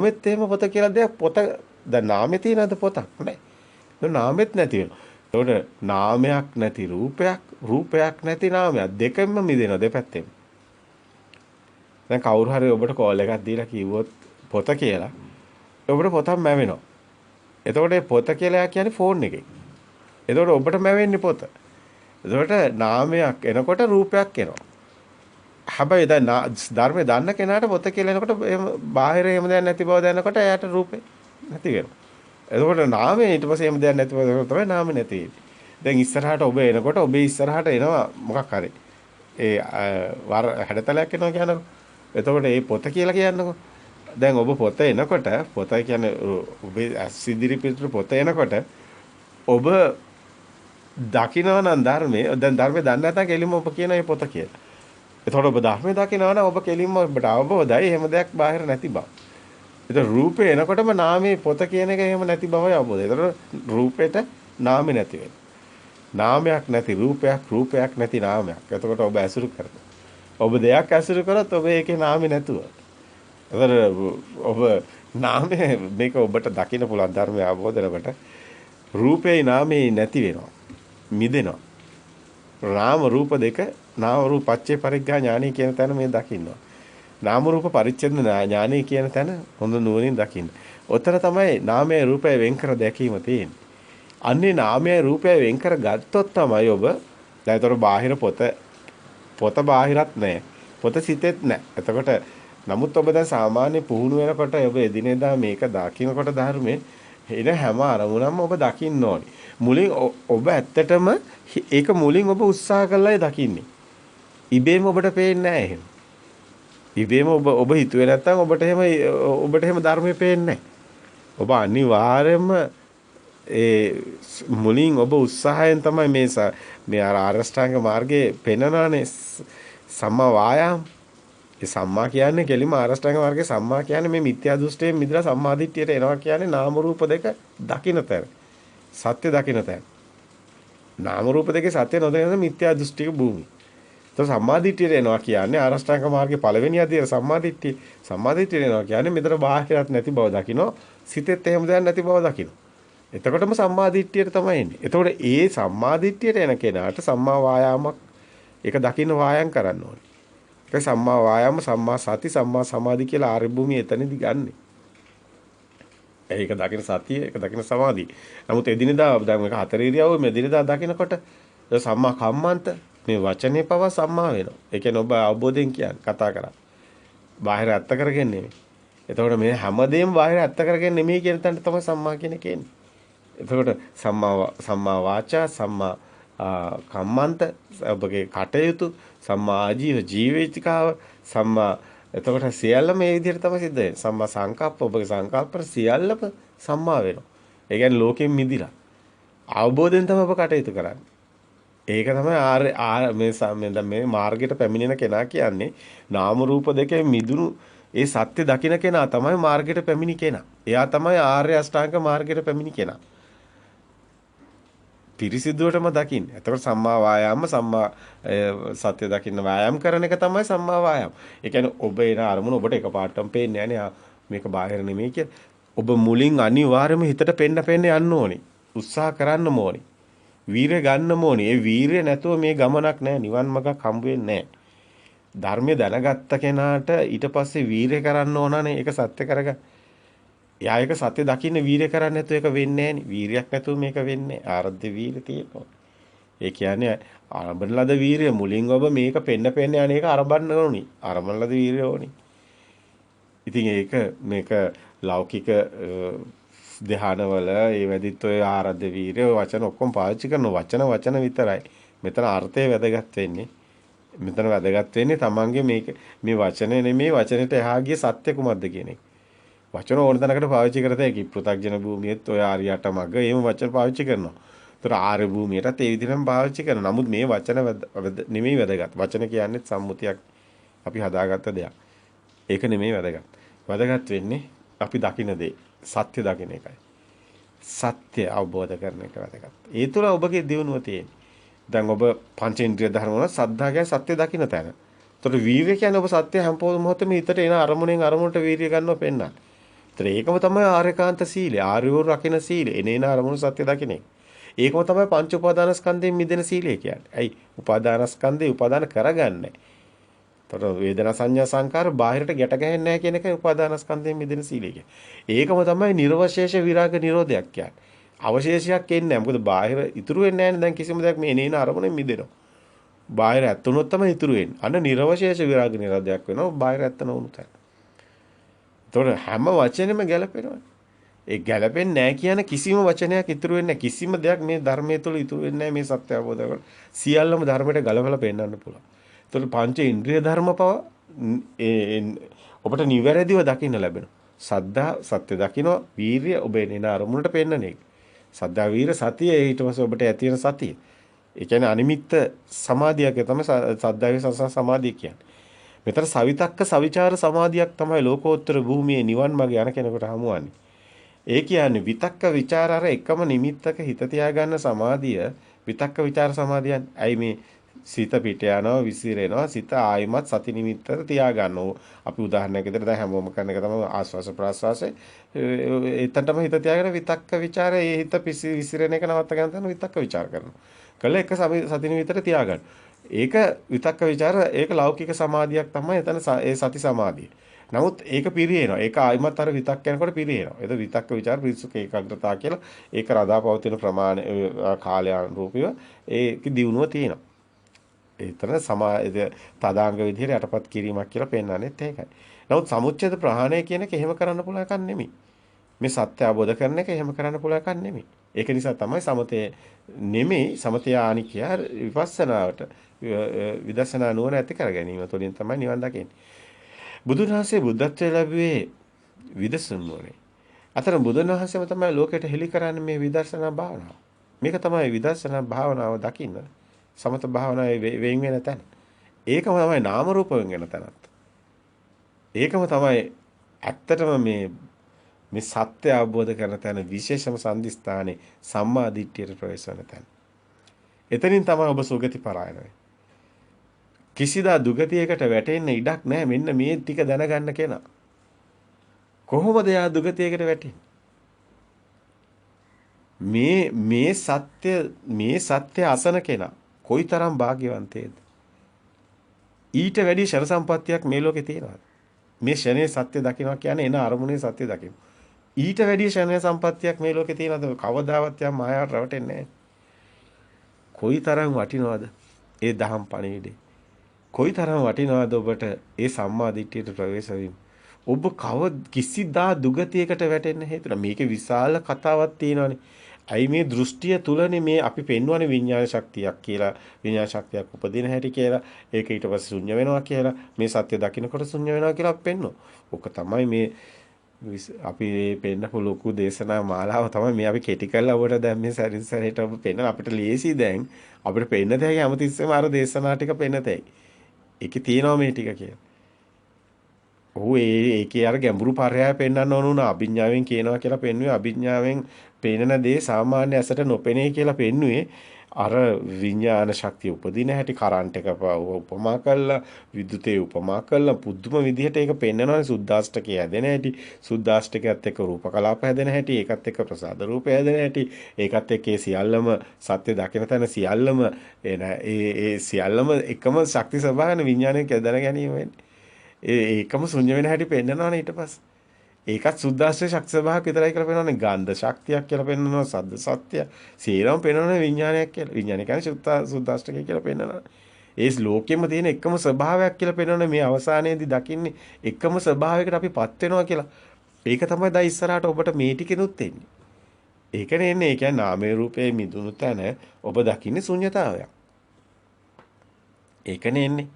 මෙත් එහෙම පොත කියලා දෙයක් පොත දැන් නාමේ තියෙනවද පොතක් නැහැ. ඒක නාමෙත් නැති වෙනවා. ඒකට නාමයක් නැති රූපයක්, රූපයක් නැති නාමයක් දෙකෙන්ම මිදෙනවා දෙපැත්තෙම. දැන් කවුරු හරි ඔබට කෝල් එකක් දීලා කිව්වොත් පොත කියලා. ඔබට පොතක් මැවෙනවා. එතකොට මේ පොත කියලා කියන්නේ ෆෝන් එකේ. එතකොට ඔබට මැවෙන්නේ පොත. එතකොට නාමයක් එනකොට රූපයක් එනවා. හැබැයි දැන් ධර්මයේ දන්න කෙනාට පොත කියලා එනකොට එහෙම බාහිර එහෙම දෙයක් නැති බව දැනනකොට එයාට රූපේ නැති වෙනවා. එතකොට නාමයේ ඊට පස්සේ එහෙම දෙයක් නැති බව තමයි නාමේ නැති වෙන්නේ. දැන් ඉස්සරහට ඔබ එනකොට ඔබේ ඉස්සරහට එනවා මොකක් හරි. ඒ හැඩතලයක් එනවා කියනකො. එතකොට මේ පොත කියලා කියන්නකො. දැන් ඔබ පොත එනකොට පොත කියන්නේ ඔබේ සිදිරි පිටු පොත එනකොට ඔබ දකිනවා නම් ධර්මයේ දැන් ධර්මයේ දන්නේ නැත්නම් කෙලින්ම ඔබ කියන මේ පොත කියලා. එතකොට ඔබ ධර්මයේ දකිනවා නම් ඔබ කෙලින්ම ඔබට අවබෝධයි එහෙම දෙයක් බාහිර නැති බව. ඒතර රූපේ එනකොටම නාමයේ පොත කියන එක එහෙම නැති බවයි අවබෝධය. ඒතර රූපෙට නාමේ නැති වෙනවා. නාමයක් නැති රූපයක්, රූපයක් නැති නාමයක්. එතකොට ඔබ ඇසුරු කරනවා. ඔබ දෙයක් ඇසුරු කරොත් ඔබ ඒකේ නාමේ නැතුව. ඒතර ඔබ නාමයේ මේක ඔබට දකින්න පුළුවන් ධර්මය අවබෝධ වෙනකොට රූපේ නාමේ නැති වෙනවා. මිදෙනවා. නාම රූප දෙක නාම රූප පච්චේ පරිග්ගා ඥානයි කියන තැන මේ දකින්නවා. නාම රූප පරිච්ඡේද ඥානයි කියන තැන හොඳ නුවණින් දකින්න. ඔතන තමයි නාමයේ රූපය වෙන් කර දැකීම තියෙන්නේ. අන්නේ නාමයේ රූපය වෙන් කර ගත්තොත් තමයි ඔබ දැන්තර බාහිර පොත බාහිරත් නැහැ. පොත සිතෙත් නැහැ. එතකොට නමුත් ඔබ දැන් සාමාන්‍ය පුහුණු වෙනකොට ඔබ එදිනෙදා මේක දකින්නකොට ධර්මයේ එන හැම අරමුණක්ම ඔබ දකින්න ඕනි. මුලින් ඔබ ඇත්තටම ඒක මුලින් ඔබ උත්සාහ කළායි දකින්නේ. ඉබේම ඔබට පේන්නේ නැහැ එහෙම. ඉබේම ඔබ හිතුවේ නැත්තම් ඔබට එහෙම ධර්මයේ පේන්නේ නැහැ. ඔබ අනිවාර්යයෙන්ම මුලින් ඔබ උත්සාහයෙන් තමයි මේ ආරෂ්ඨාංග මාර්ගයේ පෙන්නනානේ සම්මා වායාම. ඒ සම්මා කියන්නේ කෙලිම ආරෂ්ඨාංග මාර්ගයේ සම්මා කියන්නේ මේ මිත්‍යා දෘෂ්ටියෙන් මිදලා සම්මා දිට්ඨියට එනවා කියන්නේ නාම රූප දෙක දකින්න තැන. සත්‍ය දකින්න තැන. නාම රූප දෙකේ සත්‍ය නොදැනෙන මිත්‍යා දෘෂ්ටික භූමිය. તો සම්මාදිට්ඨියට එනවා කියන්නේ ආරෂ්ඨාංග මාර්ගයේ පළවෙනි අධ්‍යය සම්මාදිට්ඨිය. සම්මාදිට්ඨියට එනවා කියන්නේ මෙතන බාහිරත් නැති බව දකින්න, සිතෙත් එහෙම දෙයක් නැති බව දකින්න. එතකොටම සම්මාදිට්ඨියට තමයි එන්නේ. එතකොට ඒ සම්මාදිට්ඨියට එන කෙනාට සම්මා වායාමක් ඒක දකින්න වායම් කරන්න ඕනේ. ඒක සම්මා වායාම, සම්මා සති, සම්මා සමාධි කියලා ආර්ය භූමිය එතනදි ගන්නෙ. ඒක දකින්න සතිය, ඒක දකින්න සමාධිය. නමුත් එදිනෙදා දැන් මේක හතර ඉරියව්ව මේ එදිනෙදා දකින්නකොට සම්මා කම්මන්ත මේ වචනේ පව සම්මා වෙනවා. ඒ කියන්නේ ඔබ අවබෝධයෙන් කියන්නේ කතා කරා. බාහිර ඇත්ත කරගෙන නෙමෙයි. එතකොට මේ හැමදේම බාහිර ඇත්ත කරගෙන නෙමෙයි කියන තැනට තමයි සම්මා කියන එක එන්නේ. එතකොට සම්මා වාචා, සම්මා කම්මන්ත ඔබගේ කටයුතු, සම්මා ආජීව ජීවිතිකාව, සම්මා එතකොට සියල්ල මේ විදිහට තමයි සිද්ධ වෙන්නේ. සම්මා සංකප්ප ඔබගේ සංකල්පන සියල්ලම සම්මා වෙනවා. ඒ කියන්නේ ලෝකෙන් මිදිලා. අවබෝධයෙන් තමයි ඔබ කටයුතු කරන්නේ. ඒක තමයි මේ මාර්ගයට පැමිණෙන කෙනා කියන්නේ නාම රූප දෙකේ මිදුණු ඒ සත්‍ය දකින්න කෙනා තමයි මාර්ගයට පැමිණි කෙනා. එයා තමයි ආර්ය අෂ්ටාංග මාර්ගයට පැමිණි කෙනා. පිරිසිදුවටම දකින්න. එතකොට සම්මා වායාම සම්මා සත්‍ය දකින්න වායාම කරන එක තමයි සම්මා වායාම. ඒ කියන්නේ ඔබ එන අරමුණ ඔබට එකපාරටම පේන්නේ නැහැ මේක බාහිර නෙමෙයි කියලා. ඔබ මුලින් අනිවාර්යයෙන්ම හිතට පෙන්න යන්න ඕනේ. උත්සාහ කරන්න ඕනේ. වීරය ගන්න ඕනේ. ඒ වීරය නැතුව මේ ගමනක් නැහැ. නිවන් මාර්ගක් හම්බ වෙන්නේ නැහැ. ධර්මය දැනගත්ත කෙනාට ඊට පස්සේ වීරය කරන්න ඕනනේ. ඒක සත්‍ය කරගන්න. එයා ඒක සත්‍ය දකින්න වීරය කරන්නේ නැතුව ඒක වෙන්නේ නැහෙනි. වීරයක් නැතුව මේක වෙන්නේ. ආරද්ධ වීරය තියෙනවා. ඒ කියන්නේ ආරම්භන ලද වීරය මුලින් ඔබ මේක පෙන්න යන්නේක ආරම්භන්න ඕනි. ආරම්භන ලද වීරය ඕනි. ඉතින් මේක ලෞකික ධ්‍යානවල ඒ වැඩිත් ඔය ආරද්ධ වීරය වචන ඔක්කොම පාවිච්චි කරන වචන විතරයි. මෙතන අර්ථය වැදගත් වෙන්නේ. මෙතන වැදගත් වෙන්නේ තමන්ගේ මේ වචනේ නෙමෙයි වචනෙට එහා ගිය සත්‍ය කුමක්ද කියන එක. වචන ඕන තැනකට පාවිච්චි කරත හැකි. පෘථග්ජන භූමියෙත් ඔය ආර්යයට මග එහෙම වචන පාවිච්චි කරනවා. ඒතර ආර්ය භූමියටත් ඒ විදිහටම පාවිච්චි කරනවා. නමුත් මේ වචන නෙමෙයි වැදගත්. වචන කියන්නේ සම්මුතියක් අපි හදාගත්ත දෙයක්. ඒක නෙමෙයි වැදගත්. වැදගත් වෙන්නේ අපි දකින දේ. සත්‍ය දකින එකයි. සත්‍ය අවබෝධ කරන එක වැදගත්. ඒ තුළ ඔබගේ දියුණුව තියෙන්නේ. දැන් ඔබ පංචේන්ද්‍රිය ධර්ම වල සද්ධා කියන්නේ සත්‍ය දකින්න තැන. ඒතකොට වීර්ය කියන්නේ ඔබ සත්‍ය හැම මොහොතෙම හිතට එන අරමුණෙන් අරමුණට වීර්ය ගන්නව පෙන්නන. ඒකම තමයි ආර්යකාන්ත සීලය. ආර්යවරු රකින්න සීලය. එනේන අරමුණු සත්‍ය දකින්නේ. ඒකම තමයි පංච උපාදානස්කන්ධයෙන් මිදෙන සීලය කියන්නේ. ඇයි? උපාදානස්කන්ධේ උපාදාන කරගන්නේ. තොර වේදනා සංඥා සංකාර බාහිරට ගැට ගැහෙන්නේ නැහැ කියන එක උපාදානස්කන්ධයෙන් මිදෙන සීලය කියන්නේ. ඒකම තමයි නිර්වශේෂ විරාග නිරෝධයක් කියන්නේ. අවශේෂයක් එන්නේ නැහැ. මොකද බාහිර ඉතුරු වෙන්නේ නැහැ නේ. දැන් කිසිම දෙයක් මේ එනේන අරමුණෙන් මිදෙනවා. බාහිර ඇත්තුනොත් තමයි ඉතුරු වෙන්නේ. අන්න නිර්වශේෂ විරාග නිරෝධයක් වෙනවා. බාහිර ඇත්ත නොවුනු තැන. ඒතකොට හැම වචනෙම ගැලපෙනවා. ඒ ගැලපෙන්නේ නැහැ කියන කිසිම වචනයක් ඉතුරු වෙන්නේ නැහැ. කිසිම දෙයක් මේ ධර්මයේ තුල ඉතුරු වෙන්නේ නැහැ මේ සත්‍ය අවබෝධ කරගන්න. සියල්ලම ධර්මයට ගලවලා පෙන්නන්න පුළුවන්. ඒතකොට පංච ඉන්ද්‍රිය ධර්ම පව ඔබට නිවැරදිව දකින්න ලැබෙනවා. සද්ධා සත්‍ය දකින්න වීරිය ඔබේ නෙන අරමුණට පෙන්නන එක. සද්ධා වීර සතිය ඊට පස්සේ ඔබට ඇති වෙන සතිය. ඒ කියන්නේ අනිමිත්ත සමාධියක් තමයි සද්ධාවේ සස සමාධිය කියන්නේ. මෙතන සවිතක්ක සවිචාර සමාධියක් තමයි ලෝකෝත්තර භූමියේ නිවන් මාර්ගය යන කෙනෙකුට හමුවන්නේ. ඒ කියන්නේ විතක්ක ਵਿਚාර අර එකම නිමිත්තක හිත තියාගන්න සමාධිය විතක්ක ਵਿਚාර සමාධියන්. ඇයි මේ සිත පිට යනවා විසිරෙනවා සිත ආයිමත් සති නිමිත්තට තියාගන්නවා. අපි උදාහරණයක් විදිහට දැන් හැමෝම කරන එක තමයි ආස්වාස ප්‍රාස්වාසයේ එතනටම හිත තියාගෙන විතක්ක ਵਿਚාර ඒ හිත විසිරෙන එක නවත්ත ගන්න තන විතක්ක ਵਿਚාර කරනවා. කළ එක සති නිමිත්තට තියාගන්න. ඒක විතක්ක ਵਿਚාර ඒක ලෞකික සමාධියක් තමයි එතන ඒ සති සමාධිය. නමුත් ඒක පිරිනනවා. ඒක ආයිමත් අර විතක් යනකොට පිරිනනවා. ඒක විතක්ක ਵਿਚාර පිරිසුක ඒකාග්‍රතාව කියලා ඒක රඳාපවතින ප්‍රමාණය කාලය අනුරූපීව ඒක දියුණුව තියෙනවා. ඒතර තදාංග විදිහට යටපත් කිරීමක් කියලා පෙන්වන්නේත් ඒකයි. නමුත් සමුච්ඡේද ප්‍රහාණය කියන එක එහෙම කරන්න පුළුවන් එකක් නෙමෙයි. මේ සත්‍ය අවබෝධ කරන එක එහෙම කරන්න පුළුවන් එකක් නෙමෙයි. ඒක නිසා තමයි සමතේ නෙමෙයි සමතය ආනිකය විපස්සනාවට විදර්ශනා නුවණ ඇති කර ගැනීම තුළින් තමයි නිවන් දකින්නේ. බුදුන් වහන්සේ බුද්ධත්වයේ ලැබුවේ විදර්ශන නුවණේ. අතන බුදුන් වහන්සේම තමයි ලෝකයට හෙළි කරන්නේ මේ විදර්ශනා භාවනාව. මේක තමයි විදර්ශනා භාවනාව දකින්න. සමත භාවනාවේ වෙන් වෙන තැන. ඒකම තමයි නාම රූප වෙන් වෙන තැනත්. ඒකම තමයි ඇත්තටම මේ සත්‍ය අවබෝධ කරන තැන විශේෂම සම්දිස්ථානේ සම්මා දිට්ඨියට ප්‍රවේශ වෙන තැන. එතනින් තමයි ඔබ සුගති පරායන වෙන්නේ. කිසිදා දුගතියකට වැටෙන්න ඉඩක් නැහැ. මෙන්න මේ ටික දැනගන්න කෙනා. කොහොමද යා දුගතියකට වැටෙන්නේ? මේ සත්‍ය අසන කෙනා කොයිතරම් වාග්යවන්තේද? ඊට වැඩි ශර සම්පත්තියක් මේ ලෝකේ තියෙනවා. මේ ශනේ සත්‍ය දකින්නවා කියන්නේ එන අරමුණේ සත්‍ය දකින්න. ඊට වැඩි ශනේ සම්පත්තියක් මේ ලෝකේ තියෙනවද? කවදාවත් යා මායාවට රැවටෙන්නේ නැහැ. කොයිතරම් වටිනවද? ඒ දහම් පණිවිඩේ. කොයිතරම් වටිනවද ඔබට ඒ සම්මා දිට්ඨියට ප්‍රවේශ වීම? ඔබ කිසිදා දුගතියකට වැටෙන්න හේතු නැහැ. මේකේ විශාල කතාවක් තියෙනවානේ. අයි මේ දෘෂ්ටිය තුලනේ මේ අපි පෙන්වන්නේ විඥාන ශක්තියක් කියලා. විඥාන ශක්තියක් උපදින හැටි කියලා. ඒක ඊට පස්සේ ශුන්‍ය වෙනවා කියලා. මේ සත්‍ය දකින්නකොට ශුන්‍ය වෙනවා කියලා අපි පෙන්වනවා. ඕක තමයි මේ අපි පෙන්නපු ලොකු දේශනා මාලාව තමයි මේ අපි කෙටි කරලා ඔබට දැන් මේ සැරින් සැරේට ඔබ පෙන්නන අපිට ලේසි දැන් අපිට පෙන්න දෙයක් හැමතිස්සෙම අර දේශනා ටික පෙන්න තැයි. ඒකේ තියෙනවා මේ ටික කියලා. ඒකේ අර ගැඹුරු පරයය පෙන්වන්න ඕන උනා අභිඥාවෙන් කියනවා කියලා පෙන්වුවේ අභිඥාවෙන් පේනන දේ සාමාන්‍ය ඇසට නොපෙනේ කියලා පෙන්වුවේ අර විඥාන ශක්තිය උපදින හැටි කරන්ට් එක උපමා කළා විදුතේ උපමා කළා පුදුම විදිහට ඒක පෙන්වනවානේ සුද්දාෂ්ටකය හැදෙන හැටි සුද්දාෂ්ටකයත් එක්ක රූප කලාප හැදෙන හැටි ඒකත් එක්ක ප්‍රසාද රූපය හැදෙන හැටි ඒකත් එක්ක සියල්ලම සත්‍ය දකින තැන සියල්ලම ඒ සියල්ලම එකම ශක්ති ස්වභාවන විඥානයේ දැන ගැනීම වෙන්නේ ඒකම ශුන්‍ය වෙන හැටි පෙන්වනවානේ ඊට පස්සේ ඒකත් සුද්දාස්ත්‍රේ ශක්ති ස්වභාවයක් විතරයි කියලා පෙන්වන්නේ ගන්ධ ශක්තියක් කියලා පෙන්වනවා සද්ද සත්‍ය සීලම් පෙන්වන්නේ විඥානයක් කියලා විඥානය කියන්නේ සුද්දාස්ත්‍රකය කියලා පෙන්වනවා ඒ ලෝකෙම තියෙන එකම ස්වභාවයක් කියලා පෙන්වන්නේ මේ අවසානයේදී දකින්නේ එකම ස්වභාවයකට අපිපත් වෙනවා කියලා ඒක තමයි දැන් ඉස්සරහට ඔබට මේ ටිකෙනුත් එන්නේ ඒකනේ එන්නේ ඒ කියන්නේ නාමයේ රූපයේ මිදුණු තැන ඔබ දකින්නේ ශුන්‍යතාවයක් ඒකනේ එන්නේ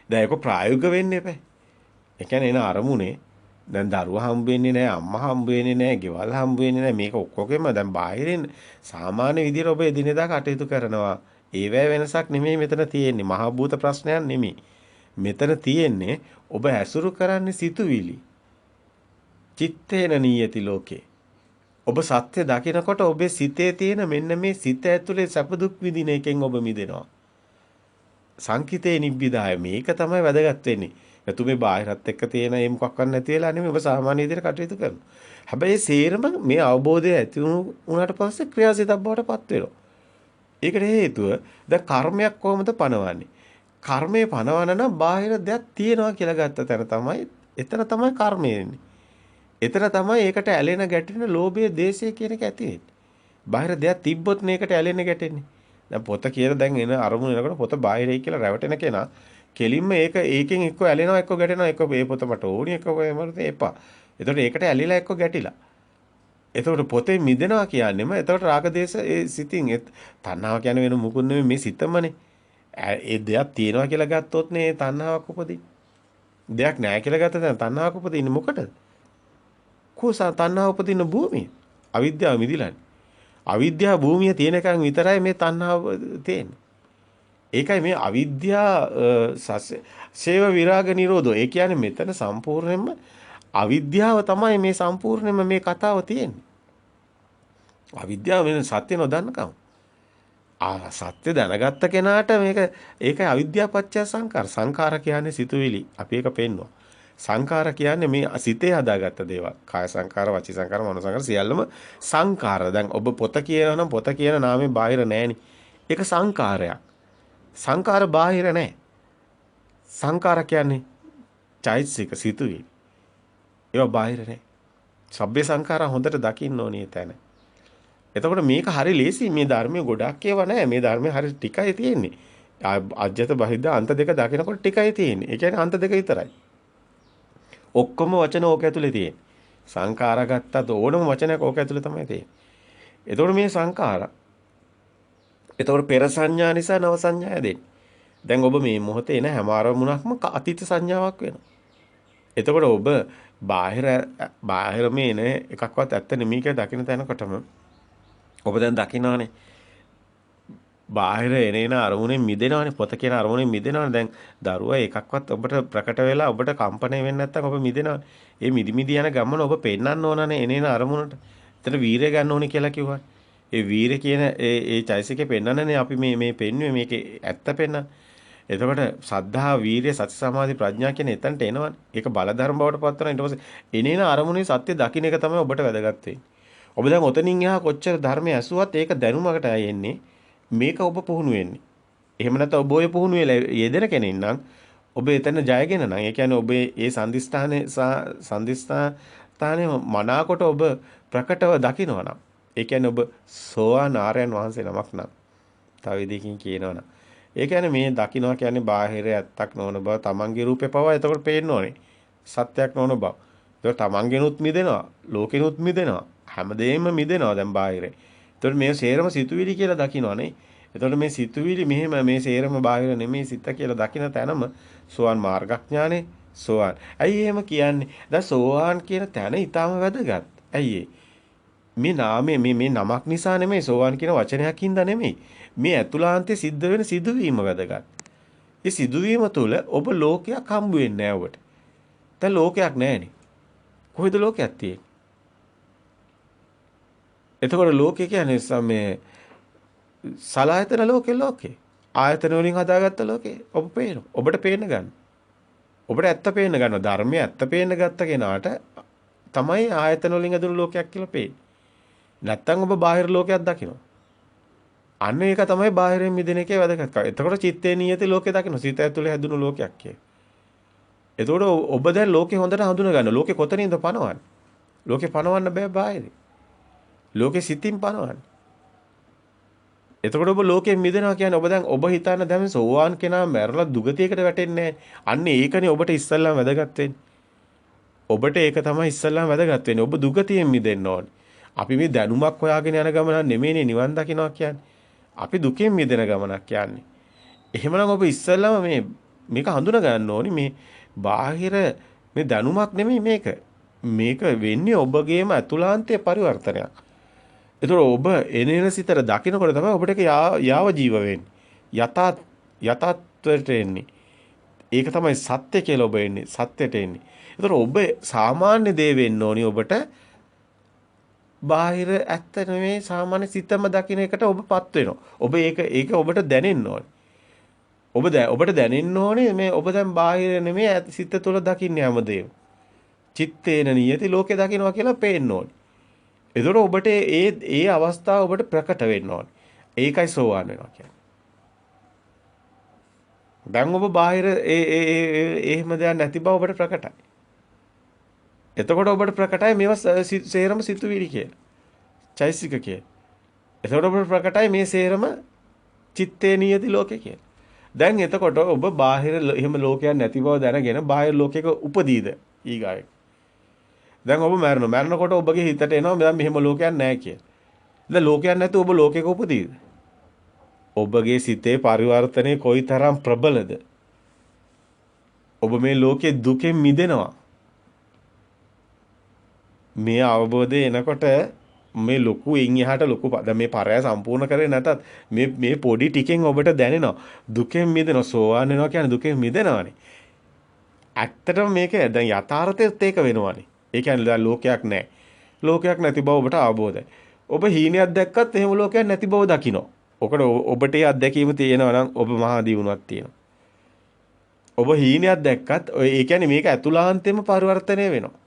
දැන් ඒක ප්‍රායෝගික වෙන්න එපා ඒ කියන්නේ එන අරමුණේ දැන් දරුවා හම්බ වෙන්නේ නැහැ අම්මා හම්බ වෙන්නේ නැහැ ගෙවල් හම්බ වෙන්නේ නැහැ මේක ඔක්කොගෙම දැන් බාහිරින් සාමාන්‍ය විදිහට ඔබ එදිනෙදා කටයුතු කරනවා ඒවැ වෙනසක් නෙමෙයි මෙතන තියෙන්නේ මහා භූත ප්‍රශ්නයක් නෙමෙයි මෙතන තියෙන්නේ ඔබ ඇසුරු කරන්නේ සිතුවිලි චිත්තේන නීයති ලෝකේ ඔබ සත්‍ය දකිනකොට ඔබේ සිතේ තියෙන මෙන්න මේ සිත ඇතුලේ සැප දුක් විඳින එකෙන් ඔබ මිදෙනවා සංකිතේ නිබ්බිදාය මේක තමයි වැදගත් වෙන්නේ නැතු මේ බාහිරත් එක්ක තියෙන මේ මොකක්වත් නැති වෙලා නෙමෙයි ඔබ සාමාන්‍ය විදිහට කටයුතු කරනවා. හැබැයි සේරම මේ අවබෝධය ඇති වුණාට පස්සේ ක්‍රියාසිතක් බවට පත් වෙනවා. ඒකට හේතුව දැන් කර්මයක් කොහොමද පනවන්නේ? කර්මයේ පනවන නම් බාහිර දෙයක් තියෙනවා කියලා ගත්ත තැන තමයි එතන තමයි කර්මය එන්නේ. එතන තමයි ඒකට ඇලෙන ගැටෙන ලෝභය, දේශය කියන එක ඇති වෙන්නේ. බාහිර දෙයක් තිබ්බොත් මේකට ඇලෙන්න ගැටෙන්නේ. දැන් පොත කියලා දැන් එන අරමුණ එනකොට පොත බාහිරයි කියලා රැවටෙන කෙනා කෙලින්ම ඒකෙන් එක්ක ඇලෙනවා එක්ක ගැටෙනවා එක්ක මේ පොත මට ඕනි එක්ක මට එපා. එතකොට ඒකට ඇලිලා එක්ක ගැටිලා. එතකොට පොතේ මිදෙනවා කියන්නේම එතකොට රාගදේශ ඒ සිතින් තණ්හාව කියන්නේ වෙන මුකුත් නෙමෙයි මේ සිතමනේ. ඒ දෙයක් තියෙනවා කියලා ගත්තොත් නේ තණ්හාවක් උපදින්නේ. දෙයක් නැහැ කියලා ගත්ත දැන් තණ්හාවක් උපදින්නේ මොකටද? කොහොස තණ්හාව උපදින භූමිය. අවිද්‍යාව මිදිලානේ. අවිද්‍යාව භූමිය තියෙනකන් විතරයි මේ තණ්හාව තියෙන්නේ. ඒකයි මේ අවිද්‍යා සේව විරාග නිරෝධෝ. ඒ කියන්නේ මෙතන සම්පූර්ණයෙන්ම අවිද්‍යාව තමයි මේ සම්පූර්ණයෙන්ම මේ කතාව තියෙන්නේ. අවිද්‍යාව වෙන සත්‍ය නොදන්නකම. සත්‍ය දැනගත්ත කෙනාට මේක ඒකයි අවිද්‍යාව පත්‍ය සංකාර. සංකාර කියන්නේ සිතුවිලි. අපි ඒක පෙන්නවා. සංකාර කියන්නේ මේ සිතේ හදාගත්ත දේවල්. කාය සංකාර, වචී සංකාර, මනෝ සංකාර සියල්ලම සංකාර. දැන් ඔබ පොත කියනවා නම් පොත කියන නාමයෙන් බාහිර නැහෙනි. ඒක සංකාරයක්. සංකාර බාහිර නැහැ. සංකාර කියන්නේ චෛතසික සිතුවිලි. ඒවා බාහිර නැහැ. සබ්බේ සංඛාරා හොඳට දකින්න ඕනේ තැන. එතකොට මේක හරි ලේසි මේ ධර්මයේ ගොඩක් ඒවා නැහැ. මේ ධර්මයේ හරි ටිකයි තියෙන්නේ. අජ්‍යත බහිද්ද අන්ත දෙක දකිනකොට ටිකයි තියෙන්නේ. ඒ කියන්නේ අන්ත දෙක විතරයි. ඔක්කොම වචන ඕක ඇතුලේ තියෙන්නේ. සංඛාර ගත්තත් ඕනම වචනයක් ඕක ඇතුලේ තමයි තියෙන්නේ. එතකොට මේ සංඛාර එතකොට පෙර සංඥා නිසා නව සංඥා හැදෙන්නේ. දැන් ඔබ මේ මොහොතේ එන හැම අරමුණක්ම අතීත සංඥාවක් වෙනවා. එතකොට ඔබ බාහිර මේන එකක්වත් ඇත්ත නෙමෙයි කියලා දකින්න තැනකොටම ඔබ දැන් දකින්නවානේ බාහිර එනේන අරමුණෙන් මිදෙනවානේ පොත කියන අරමුණෙන් මිදෙනවානේ දැන් දරුවා එකක්වත් ඔබට ප්‍රකට වෙලා ඔබට කම්පණය වෙන්නේ නැත්නම් ඔබ මිදෙනවානේ ඒ මිදි යන ගමන ඔබ පෙන්නන්න ඕනනේ එනේන අරමුණට එතන වීරය ගන්න ඕනේ කියලා කිව්වා ඒ වීරය කියන ඒ චෛසිකේ පෙන්නන්නනේ අපි මේ පෙන්වුවේ මේකේ ඇත්ත පෙන්නන්න එතකොට සද්ධා වීරිය සති සමාධි ප්‍රඥා කියන එතනට එනවනේ. ඒක බල ධර්ම බවට පත් වෙනවා. ඊට පස්සේ එනේන අරමුණේ සත්‍ය දකින්න එක තමයි ඔබට වැදගත් වෙන්නේ. ඔබ දැන් ඔතනින් එහා කොච්චර ධර්මය ඇසුවත් ඒක දැනුමකට එන්නේ. මේක ඔබ පුහුණු වෙන්නේ. එහෙම නැත්නම් ඔබ ඔය පුහුණු වෙලා යෙදෙන කෙනෙක් නම් ඔබ එතන ජයගෙන නම් ඒ කියන්නේ ඔබ ඒ සම්දිස්ථානේ මනාකොට ඔබ ප්‍රකටව දකිනවා නම් ඒ කියන්නේ ඔබ සෝවාන් ආර්යයන් වහන්සේ නමක් නම් තව විදිහකින් කියනවා නම් ඒ කියන්නේ මේ දකින්නවා කියන්නේ බාහිර ඇත්තක් නොවන බව තමන්ගේ රූපේ පවා එතකොට පේන්න ඕනේ. සත්‍යයක් නොවන බව. ඒක තමන්ගෙනුත් මිදෙනවා, ලෝකෙනුත් මිදෙනවා. හැමදේම මිදෙනවා දැන් බාහිරේ. එතකොට මේ සේරම සිතුවිලි කියලා දකින්නවනේ. එතකොට මේ සිතුවිලි මෙහෙම මේ සේරම බාහිර නෙමෙයි සිත කියලා දකින්න තැනම සෝවාන් මාර්ගඥානේ සෝවාන්. ඇයි එහෙම කියන්නේ? දැන් සෝවාන් කියන තැන ඊටාම වැදගත්. ඇයි මේ නාමයේ මේ නමක් නිසා නෙමෙයි සෝවාන් කියන වචනයක් හින්දා නෙමෙයි. මේ ඇතුළාන්තයේ සිද්ධ වෙන සිදුවීම වැදගත්. ඒ සිදුවීම තුළ ඔබ ලෝකයක් හම්බ වෙන්නේ නැහැ ඔබට. දැන් ලෝකයක් නැහැනේ. කොහෙද ලෝකයක් තියෙන්නේ? එතකොට ලෝකේ කියන්නේ මේ සලආයතන ලෝකේ. ආයතන වලින් හදාගත්ත ලෝකේ. ඔබ පේනවා. ඔබට පේන්න ගන්න. ඔබට ඇත්ත පේන්න ගන්නවා. ධර්මයේ ඇත්ත පේන්න ගත්ත කෙනාට තමයි ආයතන වලින් ඇදුණු ලෝකයක් කියලා පේන්නේ. නැත්තම් ඔබ බාහිර ලෝකයක් දකිනවා. අන්න ඒක තමයි බාහිරින් මිදෙන එකේ වැදගත්කම. එතකොට චිත්තේ නියති ලෝකේ දකින්න. සිත ඇතුලේ හැදුණු ලෝකයක් කිය. එතකොට ඔබ දැන් ලෝකේ හොඳට හඳුන ගන්න. ලෝකේ කොතනින්ද පනවන්නේ? ලෝකේ පනවන්න බෑ බාහිරින්. ලෝකේ සිතින් පනවන්නේ. එතකොට ඔබ ලෝකයෙන් මිදෙනවා කියන්නේ ඔබ දැන් ඔබ හිතන දැන් සෝවාන් කෙනා මැරලා දුගතියකට වැටෙන්නේ නැහැ. අන්න ඒකනේ ඔබට ඉස්සල්ලාම වැදගත් වෙන්නේ. ඔබට ඒක තමයි ඉස්සල්ලාම වැදගත් වෙන්නේ. ඔබ දුගතියෙන් මිදෙන්න ඕනේ. අපි මේ දැනුමක් හොයාගෙන යන ගමන නෙමෙයිනේ නිවන් දකින්නවා කියන්නේ. අපි දුකෙන් මිදෙන ගමනක් යන්නේ. එහෙමනම් ඔබ ඉස්සෙල්ලාම මේක හඳුනා ගන්න ඕනි මේ බාහිර මේ දැනුමක් නෙමෙයි මේක. මේක වෙන්නේ ඔබගේම අතුලාන්තයේ පරිවර්තනයක්. ඒතර ඔබ එනේන සිතට දකින්නකොට තමයි ඔබට ඒක යාව ජීව වෙන්නේ. යථාත්වයට එන්නේ. ඒක තමයි සත්‍ය කියලා ඔබ එන්නේ. සත්‍යයට එන්නේ. ඒතර ඔබ සාමාන්‍ය දේ වෙන්න ඕනි ඔබට බාහිර ඇත්ත නෙමෙයි සාමාන්‍ය සිතම දකින්න එකට ඔබපත් වෙනවා. ඔබ ඒක ඔබට දැනෙන්න ඕනේ. ඔබට දැනෙන්න ඕනේ මේ ඔබ දැන් බාහිර නෙමෙයි සිත තුළ දකින්නේ හැමදේම. චිත්තේන නියති ලෝකේ දකින්නවා කියලා පේන්න ඕනේ. ඒතකොට ඔබට ඒ අවස්ථාව ඔබට ප්‍රකට වෙන්න ඕනේ. ඒකයි සෝවාන් වෙනවා කියන්නේ. දැන් ඔබ බාහිර එහෙම දෙයක් නැති බව ඔබට ප්‍රකටයි. එතකොට ඔබට ප්‍රකටයි මේවා සේරම සිතුවිලි කියලා. චෛසික කියලා. එතකොට ඔබට ප්‍රකටයි මේ සේරම චිත්තේ නියති ලෝකේ කියලා. දැන් එතකොට ඔබ බාහිර එහෙම ලෝකයක් නැති බව දැනගෙන බාහිර ලෝකයක උපදීද ඊගාවෙක. දැන් ඔබ මරනවා. මරනකොට ඔබගේ හිතට එනවා දැන් මෙහෙම ලෝකයක් නැහැ කියලා. දැන් ලෝකයක් නැතුව ඔබ ලෝකයක උපදීද? ඔබගේ සිතේ පරිවර්තනය කොයිතරම් ප්‍රබලද? ඔබ මේ ලෝකේ දුකෙන් මිදෙනවා. මේ අවබෝධය එනකොට මේ ලොකු එන් එහාට ලොකු දැන් මේ පරය සම්පූර්ණ කරේ නැතත් මේ පොඩි ටිකෙන් ඔබට දැනෙනවා දුකෙන් මිදෙනවා සෝවාන් වෙනවා කියන්නේ දුකෙන් මිදෙනවානේ. ඇත්තටම මේක දැන් යථාර්ථයත් ඒක වෙනවානේ. ඒ කියන්නේ දැන් ලෝකයක් නැහැ. ලෝකයක් නැති බව ඔබට අවබෝධයි. ඔබ හීනයක් දැක්කත් එහෙම ලෝකයක් නැති බව දකිනවා. ඔකට ඔබට ඒ අත්දැකීම තියෙනවා නම් ඔබ මහා දියුණුවක් තියෙනවා. ඔබ හීනයක් දැක්කත් ඒ කියන්නේ මේක ඇතුළාන්තයෙන්ම පරිවර්තනය වෙනවා.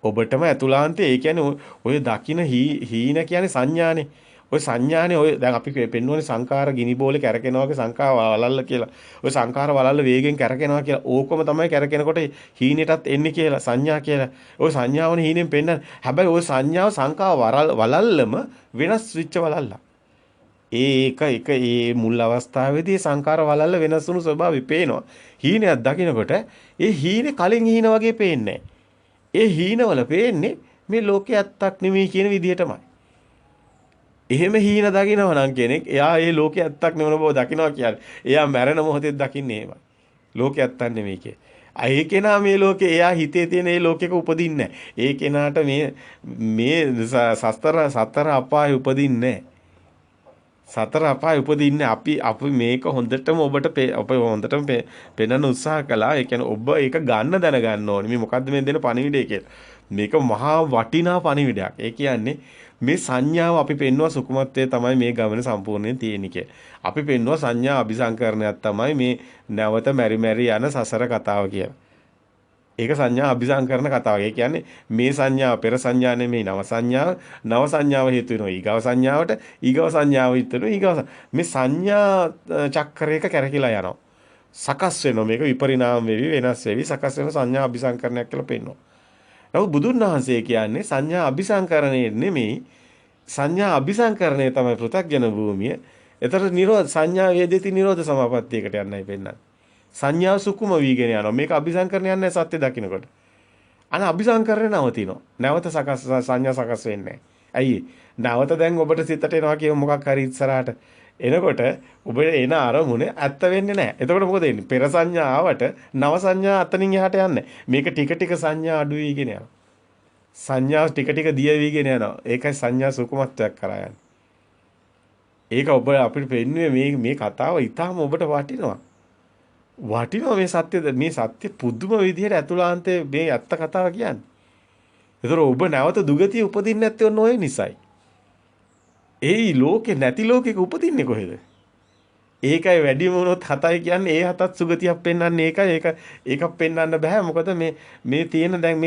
ඔබටම ඇතුළාන්තයේ ඒ කියන්නේ ඔය දකින්න හීන කියන්නේ සංඥානේ. ඔය සංඥානේ ඔය දැන් අපි පෙන්වන්නේ සංඛාර ගිනි බෝලේ කැරකෙනවා වගේ සංඛාර වලල්ල කියලා. ඔය සංඛාර වලල්ල වේගෙන් කැරකෙනවා කියලා. ඕකම තමයි කැරකෙනකොට හීනෙටත් එන්නේ කියලා සංඥා කියලා. ඔය සංඥාවනේ හීනෙන් පෙන්නන. හැබැයි ඔය සංඥාව සංඛාර වලල්ලම වෙනස් වෙච්ච වලල්ල. ඒ මුල් අවස්ථාවේදී සංඛාර වලල්ල වෙනස් වුණු ස්වභාවය පේනවා. හීනයක් දකිනකොට ඒ හීනේ කලින් හීන වගේ පේන්නේ ඒ හීනවල පේන්නේ මේ ලෝකේ ඇත්තක් නෙමෙයි කියන විදිහටමයි. එහෙම හීන දකිනවා නම් කෙනෙක් එයා ඒ ලෝකේ ඇත්තක් නෙමෙන බව දකිනවා කියන්නේ. එයා මැරෙන මොහොතේ දකින්නේ එහෙමයි. ලෝකේ ඇත්තක් නෙමෙයි කිය. ඒ කෙනා මේ ලෝකේ එයා හිතේ තියෙන ඒ ලෝකෙක උපදින්නේ නැහැ. ඒ කෙනාට මේ සතර අපායේ උපදින්නේ නැහැ. සතර අපායේ උපදින්නේ අපි මේක හොඳටම ඔබ හොඳටම පෙන්වන්න උත්සාහ කළා. ඒ කියන්නේ ඔබ ඒක ගන්න දැනගන්න ඕනේ. මේ මොකද්ද මේ දෙන පණිවිඩය කියලා. මේක මහා වටිනා පණිවිඩයක්. ඒ කියන්නේ මේ සංඥාව අපි පෙන්වුවා සුකුමත්වයේ තමයි මේ ගමන සම්පූර්ණයෙන් තියෙන්නේ කියලා. අපි පෙන්වුවා සංඥා අபிසංකරණයක් තමයි මේ නැවත මෙරි යන සසර කතාව කියලා. ඒක සංඥා අபிසංකරණ කතාවක්. ඒ කියන්නේ මේ සංඥාව පෙර සංඥා නෙමෙයි නව සංඥාව. නව සංඥාව හේතු වෙනවා ඊගව සංඥාවට. ඊගව සංඥාව හේතු වෙනවා මේ සංඥා චක්‍රයක කැරකිලා යනවා. සකස් වෙනවා මේක විපරිණාම වෙවි වෙනස් වෙවි සකස් වෙන සංඥා අபிසංකරණයක් කියලා පෙන්වනවා. නමුත් බුදුන් වහන්සේ කියන්නේ සංඥා අபிසංකරණය නෙමෙයි සංඥා අபிසංකරණය තමයි පෘථග්ජන භූමිය. ඒතර නිරෝධ සංඥා වේදිතී නිරෝධ සමාපත්තියකට යන්නයි පෙන්නන්නේ. සංඥා සුකුම වීගෙන යනවා. මේක අபிසංකරණය යන්නේ සත්‍ය දකින්නකොට. අන අபிසංකරණය නවතිනවා. නැවත සංඥා සකස් වෙන්නේ ඇයි? නැවත දැන් ඔබට සිතට එනවා කියමු මොකක් හරි ඉස්සරහට. එනකොට ඔබේ එන අරමුණ ඇත්ත වෙන්නේ නැහැ. එතකොට මොකද වෙන්නේ? පෙර සංඥා ආවට නව සංඥා අතනින් එහාට යන්නේ. මේක ටික ටික සංඥා අඩු වීගෙන යනවා. සංඥා ටික ටික දිය වීගෙන යනවා. ඒකයි සංඥා සුකුමත්වයක් කරා යන්නේ. ඒක ඔබ අපිට පෙන්වන්නේ මේ කතාව ඊටාම ඔබට වටිනවා. මේ සත්‍ය පුදුම විදිහට ඇතුළාන්තයේ මේ ඇත්ත කතාව කියන්නේ. ඒතර ඔබ නැවත දුගතිය උපදින්නේ නැත්තේ ඔන්න ඔය නිසයි. ඒ ලෝකේ නැති ලෝකෙක උපදින්නේ කොහෙද? ඒකයි වැඩිම වුණොත් 7යි කියන්නේ ඒ 7ත් සුගතියක් පෙන්වන්නේ ඒකයි ඒකක් පෙන්වන්න බෑ. මොකද මේ තියෙන දැන්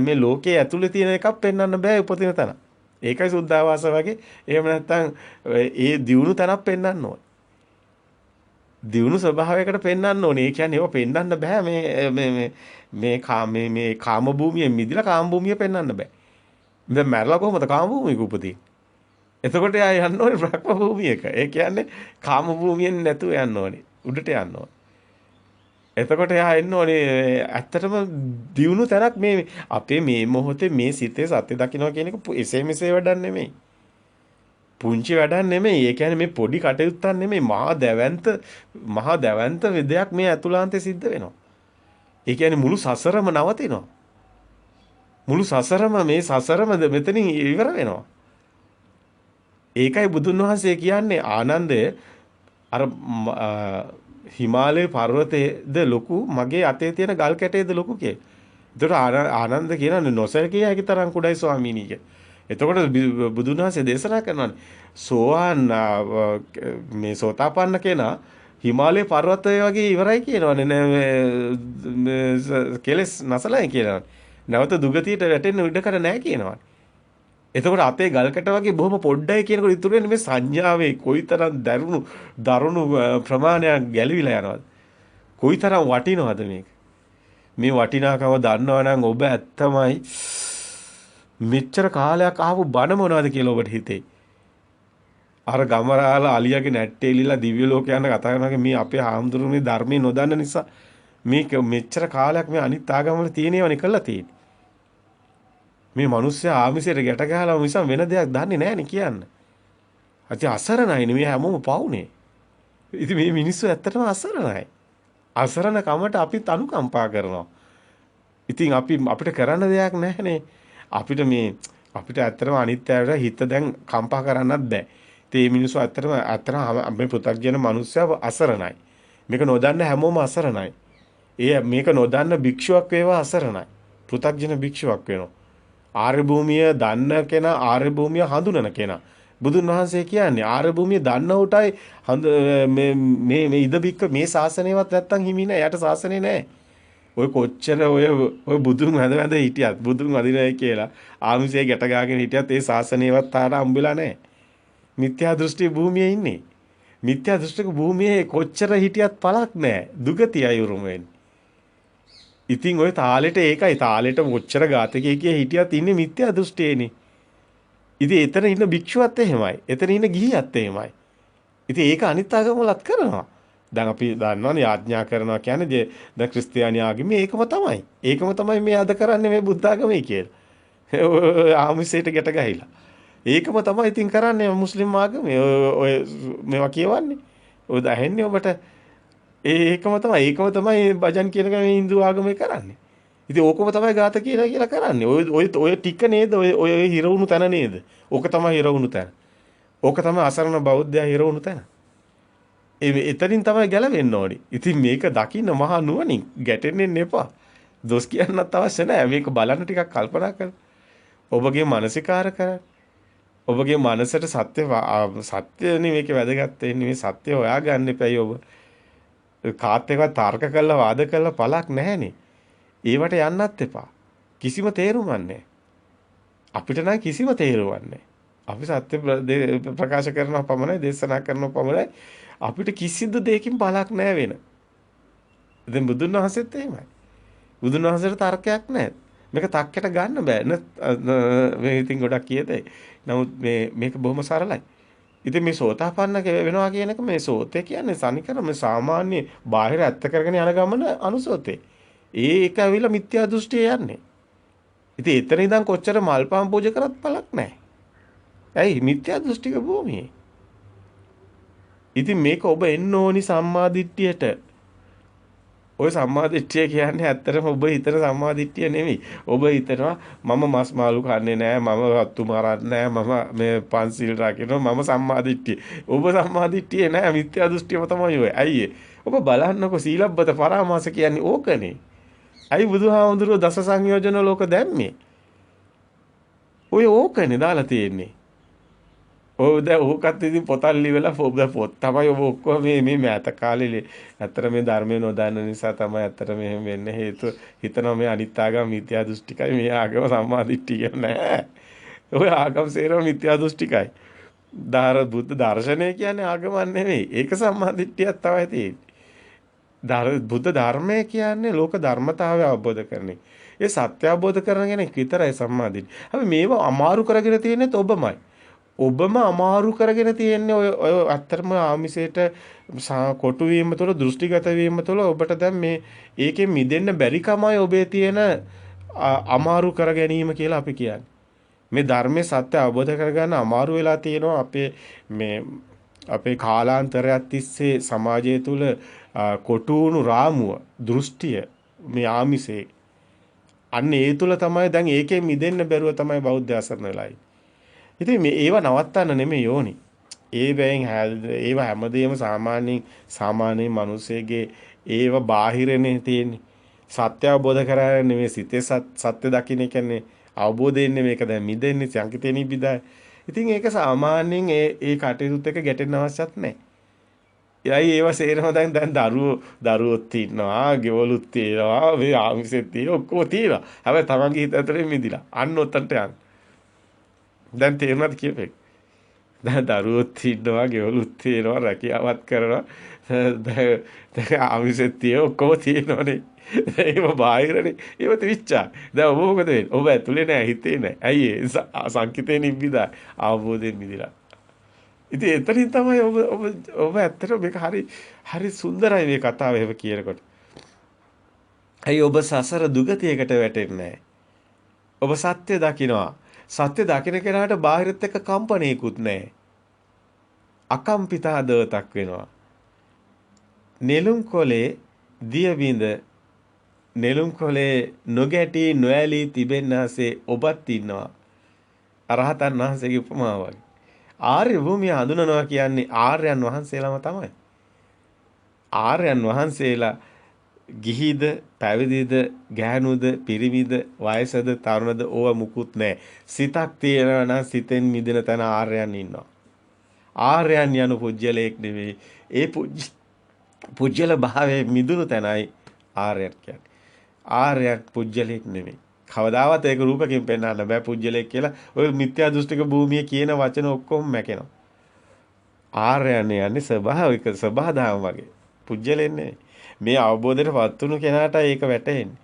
මේ ලෝකයේ ඇතුලේ තියෙන එකක් පෙන්වන්න බෑ උපදින තැන. ඒකයි සුද්ධාවාස වගේ. එහෙම නැත්නම් ඒ දියුණු තැනක් පෙන්වන්න ඕනේ. දියුණු ස්වභාවයකට පෙන්වන්න ඕනේ. ඒ කියන්නේ ඒව පෙන්වන්න බෑ මේ කාම භූමියෙන් මිදිලා කාම භූමිය පෙන්වන්න බෑ. දැන් මැරලා කොහමද කාම භූමියක උපදින්නේ? එතකොට එයා යන්න ඕනේ බ්‍රහ්ම භූමියක. ඒ කියන්නේ කාම භූමියෙන් නැතුව යන්න ඕනේ. උඩට යන්න ඕනේ. එතකොට එයා එන්න ඕනේ ඇත්තටම දියුණු තැනක් මේ අපේ මේ මොහොතේ මේ සිතේ සත්‍ය දකින්න කියන එක එසේ මෙසේ වැඩක් නෙමෙයි. පුංචි වැඩක් නෙමෙයි. ඒ කියන්නේ මේ පොඩි කටයුත්තක් නෙමෙයි. මහා දැවැන්ත දෙයක් මේ අතුලාන්තේ සිද්ධ වෙනවා. ඒ කියන්නේ මුළු සසරම නවතිනවා. මුළු සසරම මෙතනින් ඉවර වෙනවා. ඒකයි බුදුන් වහන්සේ කියන්නේ ආනන්දය අර හිමාලය පර්වතයේද ලොකු මගේ අතේ තියෙන ගල් කැටයේද ලොකු කිය. ඒතකොට ආනන්ද කියනනේ නොසලකිය හැකි තරම් කුඩයි ස්වාමීනි කිය. එතකොට බුදුන් වහන්සේ දේශනා කරනවානේ සෝවාන් මේ සෝතාපන්න කෙනා හිමාලය පර්වතය වගේ ඉවරයි කියනවනේ කෙලස් නැසලයි කියනවනේ. නැවත දුගතියට වැටෙන්න ඉඩකඩ නැහැ කියනවනේ. එතකොට අපේ ගල්කට වගේ බොහොම පොඩ්ඩයි කියනකොට ඉතුරු වෙන්නේ මේ සංඥාවේ කොයිතරම් දරුණු ප්‍රමාණයක් ගැලවිලා යනවද? කොයිතරම් වටිනවද මේක? මේ වටිනාකම දන්නවනම් ඔබ ඇත්තමයි මෙච්චර කාලයක් ආපු බණ මොනවද කියලා ඔබට හිතෙයි. අර ගමරාලා අලියාගේ නැට්ටේ එලිලා දිව්‍ය ලෝක යන කතා කරනවා මේ අපේ හාමුදුරුවනේ ධර්මයේ නොදන්න නිසා මේක මෙච්චර කාලයක් මේ අනිත් ආගම්වල තියෙනවනේ කළා තියෙන්නේ. මේ මිනිස්සයා ආමිසයට ගැට ගහලා මිස වෙන දෙයක් දන්නේ නැහනේ කියන්න. අති අසරණයිනේ මේ හැමෝම පවුනේ. ඉතින් මේ මිනිස්සු ඇත්තටම අසරණයි. අසරණ කමට අපිත් අනුකම්පා කරනවා. ඉතින් අපිට කරන්න දෙයක් නැහනේ. අපිට ඇත්තටම අනිත් අයට හිත දැන් කම්පා කරන්නත් බෑ. ඉතින් මේ මිනිස්සු ඇත්තටම මේ පෘථග්ජන මිනිස්සයා අසරණයි. මේක නොදන්න හැමෝම අසරණයි. මේක නොදන්න භික්ෂුවක් වේවා අසරණයි. පෘථග්ජන භික්ෂුවක් වෙනවා. ආර්ය භූමිය දන්න කෙනා ආර්ය භූමිය හඳුනන කෙනා. බුදුන් වහන්සේ කියන්නේ ආර්ය භූමිය දන්න උටයි මේ ඉදබික්ක මේ ශාසනයවත් නැත්තම් හිමි නෑ. යට ශාසනේ නෑ. ඔය කොච්චර ඔය බුදුන් වැඳ හිටියත් බුදුන් වදිනයි කියලා ආමිසේ ගැට ගාගෙන හිටියත් ඒ ශාසනයවත් තාට හම්බෙලා නෑ. මිත්‍යා දෘෂ්ටි භූමියේ ඉන්නේ. මිත්‍යා දෘෂ්ටික භූමියේ කොච්චර හිටියත් පළක් නෑ. දුගතියයි උරුම වෙන්නේ. ඉතින් ওই තාලෙට ඒකයි තාලෙට මොච්චර ඝාතකයේ කිය හිටියත් ඉන්නේ මිත්‍යා දෘෂ්ටියේනේ. ඉතින් එතන ඉන්න භික්ෂුවත් එහෙමයි. එතන ඉන්න ගිහියත් එහෙමයි. ඉතින් ඒක අනිත් ආගම්වලත් කරනවා. දැන් අපි දන්නවනේ ආඥා කරනවා කියන්නේ දැන් ක්‍රිස්තියානි ආගමේ ඒකම තමයි. ඒකම තමයි මේ අද කරන්නේ මේ බුද්ධ ආගමේ කියලා. ආමිසයට ගැට ගහලා. ඒකම තමයි ඉතින් කරන්නේ මුස්ලිම් ආගමේ. ඔය මේවා කියවන්නේ. ඔය ඇහෙන්නේ ඔබට ඒකම තමයි භජන් කියන එක මේ Hindu ආගමේ කරන්නේ. ඉතින් ඕකම තමයි ගාත කියලා කරන්නේ. ඔය ටික නේද ඔය හිරවුණු තැන නේද? ඕක තමයි හිරවුණු තැන. ඕක තමයි අසරණ බෞද්ධයා හිරවුණු තැන. එතනින් තමයි ගැලවෙන්න ඕනි. ඉතින් මේක දකින්න මහා නුවණින් ගැටෙන්න එපා. දොස් කියන්නත් අවශ්‍ය නැහැ. මේක බලන්න ටිකක් කල්පනා කරන්න. ඔබගේ මානසිකාර කරන්න. ඔබගේ මනසට සත්‍යනේ මේක වැදගත් වෙන්නේ. මේ සත්‍ය හොයාගන්න එපයි ඔබ. කාත් එක්ක තර්ක කරලා වාද කරලා පළක් නැහැනේ. ඒවට යන්නත් එපා. කිසිම තේරුමක් නැහැ. අපිට නම් කිසිම තේරුමක් නැහැ. අපි සත්‍ය ප්‍රකාශ කරනවා පමණයි දේශනා කරනවා පමණයි අපිට කිසිදු දෙයකින් පළක් නැහැ වෙන. දැන් බුදුන් වහන්සේත් එහෙමයි. බුදුන් වහන්සේට තර්කයක් නැහැ. මේක තක්කයට ගන්න බෑ. මේ ඉතින් ගොඩක් කියතේ. නමුත් මේක බොහොම සරලයි. ඉතින් මේ සෝතාපන්න වෙනවා කියන එක මේ සෝතේ කියන්නේ සනිකර මේ සාමාන්‍ය බාහිර ඇත්ත කරගෙන යන ගමන අනුසෝතේ. ඒක ඇවිල්ලා මිත්‍යා දෘෂ්ටිය යන්නේ. ඉතින් එතන ඉඳන් කොච්චර මල්පාන් පූජා කරත් පළක් නැහැ. ඇයි මිත්‍යා දෘෂ්ටික භූමියේ. ඉතින් මේක ඔබ එන්න ඕනි සම්මාදිට්ඨියට. ඔය සම්මාදිට්ඨිය කියන්නේ ඇත්තටම ඔබ හිතන සම්මාදිට්ඨිය නෙමෙයි. ඔබ හිතනවා මම මස් මාළු කන්නේ නැහැ, මම වත්තු මරන්නේ නැහැ, මම මේ පන්සිල් රකින්නවා, මම සම්මාදිට්ඨිය. ඔබ සම්මාදිට්ඨිය නෑ මිත්‍යා දෘෂ්ටියම තමයි ඔය. ඇයි ඔබ බලන්නකො සීලබ්බත පරාමාස කියන්නේ ඕකනේ. ඇයි බුදුහාමුදුරුවෝ දස සංයෝජන ලෝක දැම්මේ? ඔය ඕකනේ දාලා තියෙන්නේ. ඔව් දැන් ඕකත් ඉතින් පොතක් ලියලා පොත් තමයි ඔබ ඔක්කොම මේ මෑත කාලේ ඇත්තට මේ ධර්මය නොදන්න නිසා තමයි ඇත්තට මෙහෙම වෙන්නේ. හේතුව හිතනවා මේ අනිත් ආගම මිත්‍යා දෘෂ්ටිකයි, මේ ආගම සම්මා දිට්ඨිය නෑ. ඔය ආගම සේරම මිත්‍යා දෘෂ්ටිකයි. බුද්ධ දර්ශනය කියන්නේ ආගමක් නෙමෙයි. ඒක සම්මා දිට්ඨියක් තමයි තියෙන්නේ. බුද්ධ ධර්මය කියන්නේ ලෝක ධර්මතාවය අවබෝධ කරන්නේ. ඒ සත්‍ය අවබෝධ කරන කෙනෙක් විතරයි සම්මා දිට්ඨිය. අපි මේව අමාරු කරගෙන තියෙන්නේ ඔබමයි. ඔබම අමාරු කරගෙන තියෙන්නේ ඔය අත්‍තරම ආමිසයට කොටු වීම තුළ දෘෂ්ටිගත වීම තුළ ඔබට දැන් මේ ඒකෙන් මිදෙන්න බැරි කමයි ඔබේ තියෙන අමාරු කර ගැනීම කියලා අපි කියන්නේ. මේ ධර්මයේ සත්‍ය අවබෝධ කරගන්න අමාරු වෙලා තියෙනවා අපේ කාලාන්තරයක් තිස්සේ සමාජය තුළ කොටු වුණු රාමුව දෘෂ්ටිය මේ ආමිසේ අන්න ඒ තුළ තමයි දැන් ඒකෙන් මිදෙන්න බැරුව තමයි බෞද්ධ අසරණ වෙලා ඉන්නේ. ඉතින් මේ ඒව නවත්තන්න නෙමෙයි යෝනි. ඒව හැමදේම සාමාන්‍ය මිනිස්සෙගේ ඒව බාහිරනේ තියෙන්නේ. සත්‍ය අවබෝධ කරගන්න නෙමෙයි සිතේ සත්‍ය දකින්න කියන්නේ අවබෝධයෙන්නේ මේක දැන් මිදෙන්නේ සංකිතේ නිබ්බිදාය. ඉතින් ඒක සාමාන්‍යයෙන් ඒ කටයුතුත් එක්ක ගැටෙන්න අවශ්‍යත් නැහැ. එයි ඒව සේරම දැන් දරුවොත් ඉන්නවා, ගෙවලුත් තියෙනවා, මේ ආමිසෙත් තියෙනවා, ඔක්කොම තියෙනවා. හැබැයි තමන්ගේ හිත ඇතුලේ මිදිලා. අන්න ඔතනට යන්න. දැන් තේරුණාද කියපේ? දැන් දරුවොත් ඉන්නවා, ගෙවලුත් තියෙනවා, රැකියාවත් කරනවා. දැන් ආමිසෙත් තියෙනවා, ඔක්කොම තියෙනවනේ. ඒව බාහිරනේ. ඒව තිවිච්චා. දැන් ඔබ මොකද වෙන්නේ? ඔබ ඇතුලේ නෑ, හිතේ නෑ. ඇයි ඒ සංකිතේ නිබ්බිදා අවබෝධයෙන් මිදිලා. ඉතින් එතනින් තමයි ඔබ ඇත්තට මේක හරි සුන්දරයි මේ කතාව එහෙම කියනකොට. ඇයි ඔබ සසර දුගතියකට වැටෙන්නේ ඔබ සත්‍ය දකිනවා. සත්‍ය දකින කෙනාට බාහිරත් එක්ක කම්පණයකුත් නැහැ. අකම්පිතා දවතක් වෙනවා. නෙළුම් කොලේ දිය බිඳ නෙළුම් කොලේ නොගැටි නොඇලී තිබෙන්නාසේ ඔබත් ඉන්නවා. අරහතන් වහන්සේගේ උපමාවක්. ආර්ය භූමිය හඳුනනවා කියන්නේ ආර්යයන් වහන්සේලාම තමයි. ආර්යයන් වහන්සේලා ගිහිද, පැවිදිද, ගැහණුද, පිරිමිද, වයසද, තරුණද ඕව මුකුත් නැහැ. සිතක් තියෙනවා නම් සිතෙන් මිදෙන තැන ආර්යයන් ඉන්නවා. ආර්යයන් යනු පුජ්‍යලයක් නෙවෙයි. ඒ පුජ්‍යල භාවයේ මිදුණු තැනයි ආර්යයන් කියන්නේ. ආර්යයන් පුජ්‍යලයක් නෙවෙයි. කවදාවත් ඒක රූපකින් පෙන්වන්න බෑ පුජ්‍යලයක් කියලා. ඔය මිත්‍යා දෘෂ්ටික භූමිය කියන වචන ඔක්කොම මැකෙනවා. ආර්යයන් යන්නේ ස්වභාවික සබහාදාම වගේ. පුජ්‍යලෙන්නේ මේ අවබෝධයටපත් වුණු කෙනාට ඒක වැටහෙන්නේ.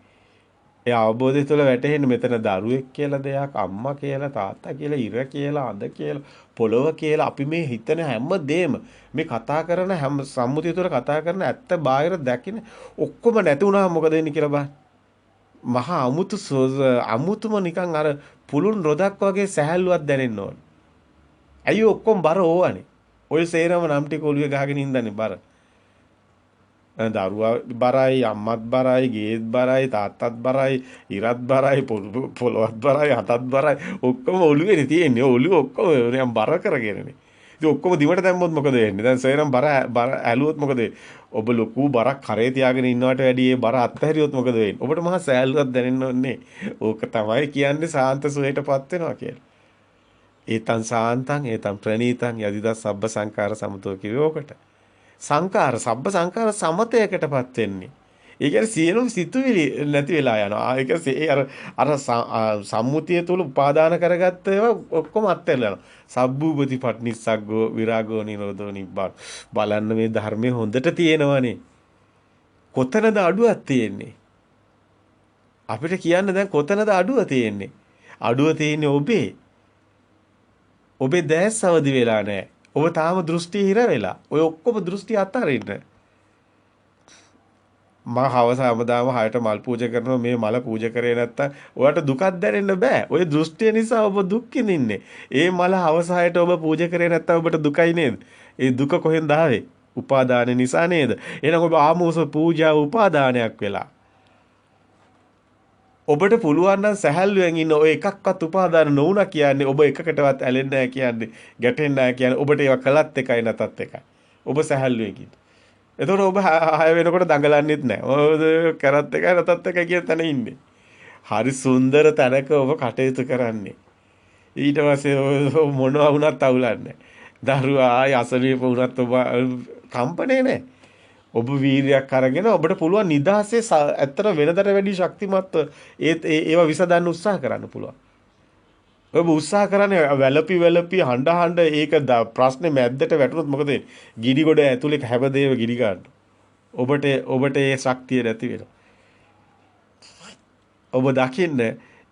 ඒ අවබෝධය තුළ වැටහෙන්නේ මෙතන දරුවෙක් කියලා දෙයක්, අම්මා කියලා, තාත්තා කියලා, ඉර කියලා, අඳ කියලා, පොළොව කියලා අපි මේ හිතන හැම දෙෙම මේ කතා කරන හැම සම්මුතිය තුළ කතා කරන ඇත්ත බාහිර දැකින ඔක්කොම නැති වුණාම මොකද වෙන්නේ කියලා බලන්න. මහා අමුතුම නිකන් අර පුළුන් රොදක් වගේ සැහැල්ලුවක් දැනෙන්න ඕන. ඇයි ඔක්කොම බර ඕවනේ. ඔය සේරම නම් ටික ඔළුවේ ගහගෙන ඉඳන්නේ බර. දරුවා බරයි, අම්මත් බරයි, ගේත් බරයි, තාත්තත් බරයි, ඉරත් බරයි, පොළොවත් බරයි, හතත් බරයි. ඔක්කොම ඔළුවේනේ තියෙන්නේ. ඔළුව ඔක්කොම නිකන් බර කරගෙනනේ. ඉතින් ඔක්කොම දිවට දැම්මොත් මොකද වෙන්නේ? දැන් සේරම බර ඇලුවොත් මොකද? ඔබ ලොකු බරක් කරේ තියාගෙන ඉන්නවට වැඩිය ඒ බර අත්හැරියොත් මොකද වෙන්නේ? ඔබට මහා සෑල්ලුවක් දැනෙන්න ඕනේ. ඕක තමයි කියන්නේ සාන්ත සුවයටපත් වෙනවා කියලා. ඒතං සාන්තං ඒතං ප්‍රණීතං යදිදස් සබ්බ සංකාර සමතෝ කිව්වේ ඕකට. සංකාර සබ්බ සංකාර සමතයකටපත් වෙන්නේ. ඒ කියන්නේ සියලුම සිතුවිලි නැති වෙලා යනවා. ඒ කියන්නේ අර සම්මුතිය තුල උපාදාන කරගත්ත ඒවා ඔක්කොම අත්හැරලා යනවා. සබ්බූපති පට්නිස්සග්ගෝ විරාගෝ නිරෝධෝ නිබ්බාන. බලන්න මේ ධර්මයේ හොඳට තියෙනවනේ. කොතනද අඩුවක් තියෙන්නේ? අපිට කියන්න දැන් කොතනද අඩුව තියෙන්නේ? අඩුව තියෙන්නේ ඔබේ. ඔබේ දැස් අවදි වෙලා නැහැ. ඔබ තාම දෘෂ්ටි හිර වෙලා. ඔය ඔක්කොම දෘෂ්ටි අතරින්න. මම හවස හැමදාම 6ට මල් පූජා කරනවා. මේ මල පූජා කරේ නැත්තම් ඔයාලට දුකක් දැනෙන්න බෑ. ඔය දෘෂ්ටිය නිසා ඔබ දුක් විඳින්නේ. ඒ මල හවස 6ට ඔබ පූජා කරේ නැත්තම් ඔබට දුකයි නේද? ඒ දුක කොහෙන්ද ආවේ? උපාදාන නිසා නේද? එහෙනම් ඔබ ආමෝස පූජා උපාදානයක් වෙලා. ඔබට පුළුවන් නම් සැහැල්ලුවෙන් ඉන්න ඔය එකක්වත් උපාදාන නොවුණා කියන්නේ ඔබ එකකටවත් ඇලෙන්නේ නැහැ කියන්නේ ගැටෙන්නේ නැහැ කියන්නේ ඔබට ඒවා කළත් එකයි නැතත් එකයි. ඔබ සැහැල්ලුවෙන් ඉන්න. එතකොට ඔබ 6 වෙනකොට දඟලන්නෙත් නැහැ. ඔබ කරත් එකයි නැතත් එකයි කියන තැන ඉන්නේ. හරි සුන්දර තැනක ඔබ කටයුතු කරන්නේ. ඊට පස්සේ මොනවා වුණත් අවුලන්නේ නැහැ. දරුවා ආය අසනීප වුණත් ඔබ කම්පණේ නැහැ. ඔබ වීරියක් අරගෙන ඔබට පුළුවන් නිදාසේ ඇත්තට වෙනදට වැඩි ශක්තිමත් ඒවා විසඳන්න උත්සාහ කරන්න පුළුවන්. ඔබ උත්සාහ කරන්නේ වැළපි හඬ ඒක ප්‍රශ්නේ මැද්දට වැටුනොත් මොකද වෙන්නේ? ගිනි ගොඩ ඇතුලේ හැබදේව ගිනි ගන්න. ඔබට ඒ ශක්තිය නැති වෙනවා. ඔබ දකින්න